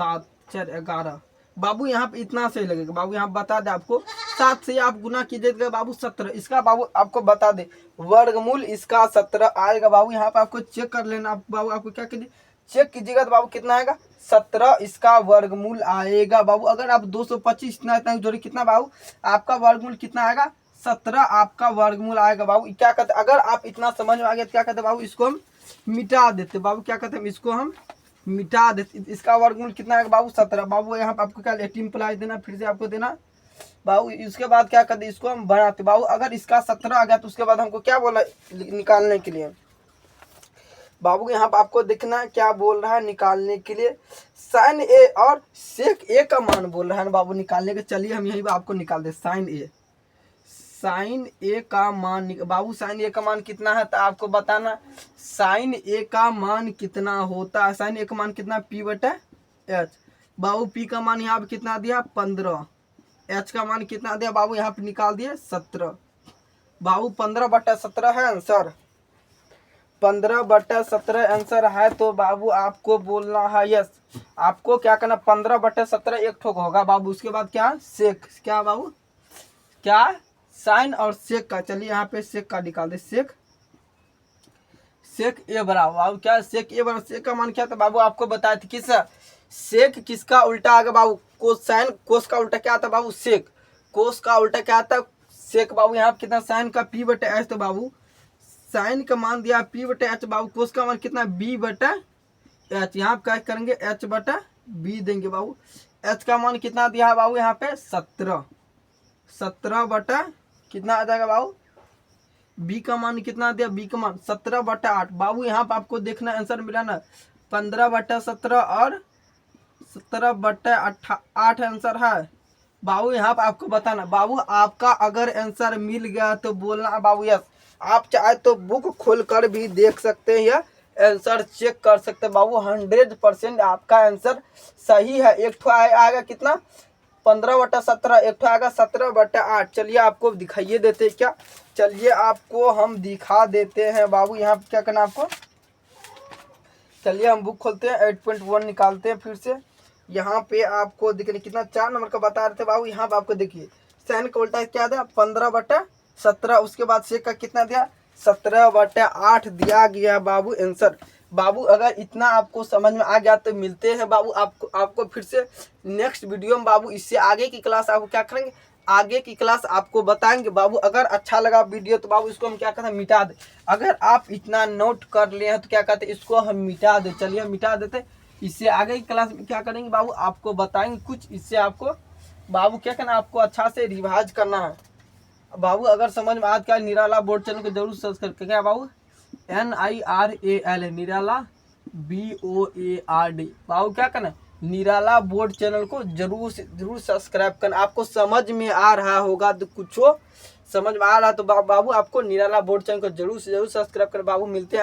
7 4 11 बाबू यहाँ पे इतना सही लगेगा बाबू। यहाँ बता दे आपको 7 से आप गुना कीजिएगा बाबू 17। इसका बाबू आपको बता दे वर्गमूल इसका 17 आएगा बाबू। यहाँ पे आपको चेक कर लेना बाबू। आपको क्या कीजिए चेक कीजिएगा तो बाबू कितना आएगा 17 इसका वर्गमूल आएगा बाबू। अगर आप 225 इतना जोड़े कितना बाबू आपका वर्गमूल कितना आएगा 17 आपका वर्गमूल आएगा बाबू। क्या कहते अगर आप इतना समझ में आ गया तो क्या कहते बाबू इसको हम मिटा देते बाबू। क्या कहते हैं इसको हम मिटा देते। इसका वर्गमूल कितना है बाबू 17 बाबू। यहाँ पे आपको क्या 18 देना फिर से आपको देना बाबू। इसके बाद क्या करते इसको हम बनाते बाबू। अगर इसका 17 आ गया तो उसके बाद हमको क्या बोला निकालने के लिए बाबू। यहाँ पे आपको देखना क्या बोल रहा है निकालने के लिए साइन ए और सेक ए का मान बोल रहा है ना बाबू निकालने के। चलिए हम यही आपको निकाल दे साइन ए का मान बाबू। साइन ए का मान कितना है तो आपको बताना साइन ए का मान कितना होता है। साइन ए का मान कितना p/h बाबू। p का मान यहाँ पे कितना दिया 15। h का मान कितना दिया बाबू यहाँ पे निकाल दिए 17 बाबू। 15/17 है आंसर। 15/17 आंसर है तो बाबू आपको बोलना है यस। आपको क्या करना 15/17 एक ठोक होगा बाबू। उसके बाद क्या सेक क्या बाबू क्या साइन और सेक का। चलिए यहाँ पे सेक का निकाल दे सेक ए बराबर बाबू क्या सेक ए बराबर। सेक का मान क्या था बाबू आपको बताया था किस सेक किसका उल्टा आ गया बाबू कोस। साइन कोस का उल्टा क्या आता बाबू सेक। कोस का उल्टा क्या आता सेक बाबू। यहाँ पे कितना साइन का p/h तो बाबू साइन का मान दिया p/h बाबू। कोस का मान कितना b/h। यहाँ पे क्या करेंगे h/b देंगे बाबू। h का मान कितना दिया बाबू यहाँ पे 17 कितना आ जाएगा बाबू। b का मान कितना दिया b का मान 17/8 बाबू। यहाँ पे आपको देखना आंसर मिला ना 15/17 और 17/8 आंसर है बाबू। यहाँ पे आपको बताना बाबू आपका अगर आंसर मिल गया तो बोलना बाबू यस। आप चाहे तो बुक खोल कर भी देख सकते हैं या आंसर चेक कर सकते हैं बाबू। 100% आपका आंसर सही है। एक ठो आएगा कितना 15/17 एक ठो आएगा 17/8। चलिए आपको दिखाइए देते हैं क्या। चलिए आपको हम दिखा देते हैं बाबू। यहाँ पे क्या करना आपको चलिए हम बुक खोलते हैं 8.1 निकालते हैं फिर से। यहाँ पे आपको दिख रही कितना 4 नंबर का बता रहे थे बाबू। यहाँ पे आपको देखिए साइन का उल्टा क्या दिया 15/17। उसके बाद सेक का कितना दिया 17/8 दिया गया बाबू आंसर बाबू। अगर इतना आपको समझ में आ गया तो मिलते हैं बाबू आपको फिर से नेक्स्ट वीडियो में बाबू। इससे आगे की क्लास आपको क्या करेंगे आगे की क्लास आपको बताएंगे बाबू। अगर अच्छा लगा वीडियो तो बाबू इसको हम क्या कहते हैं मिटा दे। अगर आप इतना नोट कर लिए हैं तो क्या कहते हैं इसको हम मिटा दे। चलिए हम मिटा देते। इससे आगे की क्लास में क्या करेंगे बाबू आपको बताएंगे कुछ। इससे आपको बाबू क्या करना आपको अच्छा से रिवाइज करना है बाबू। अगर समझ में आज क्या निराला बोर्ड चैनल को जरूर सब्सक्राइब करें क्या बाबू NIRAL निराला BOARD बाबू। क्या करना निराला बोर्ड चैनल को जरूर सब्सक्राइब करना। आपको समझ में आ रहा होगा तो कुछ समझ में आ रहा तो बाबू आपको निराला बोर्ड चैनल को जरूर सब्सक्राइब कर बाबू। मिलते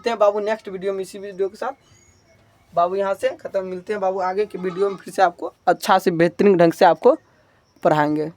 हैं बाबू नेक्स्ट वीडियो में इसी वीडियो के साथ बाबू। यहाँ से खत्म। मिलते हैं बाबू आगे के वीडियो में फिर से आपको अच्छा से बेहतरीन ढंग से आपको पढ़ाएंगे।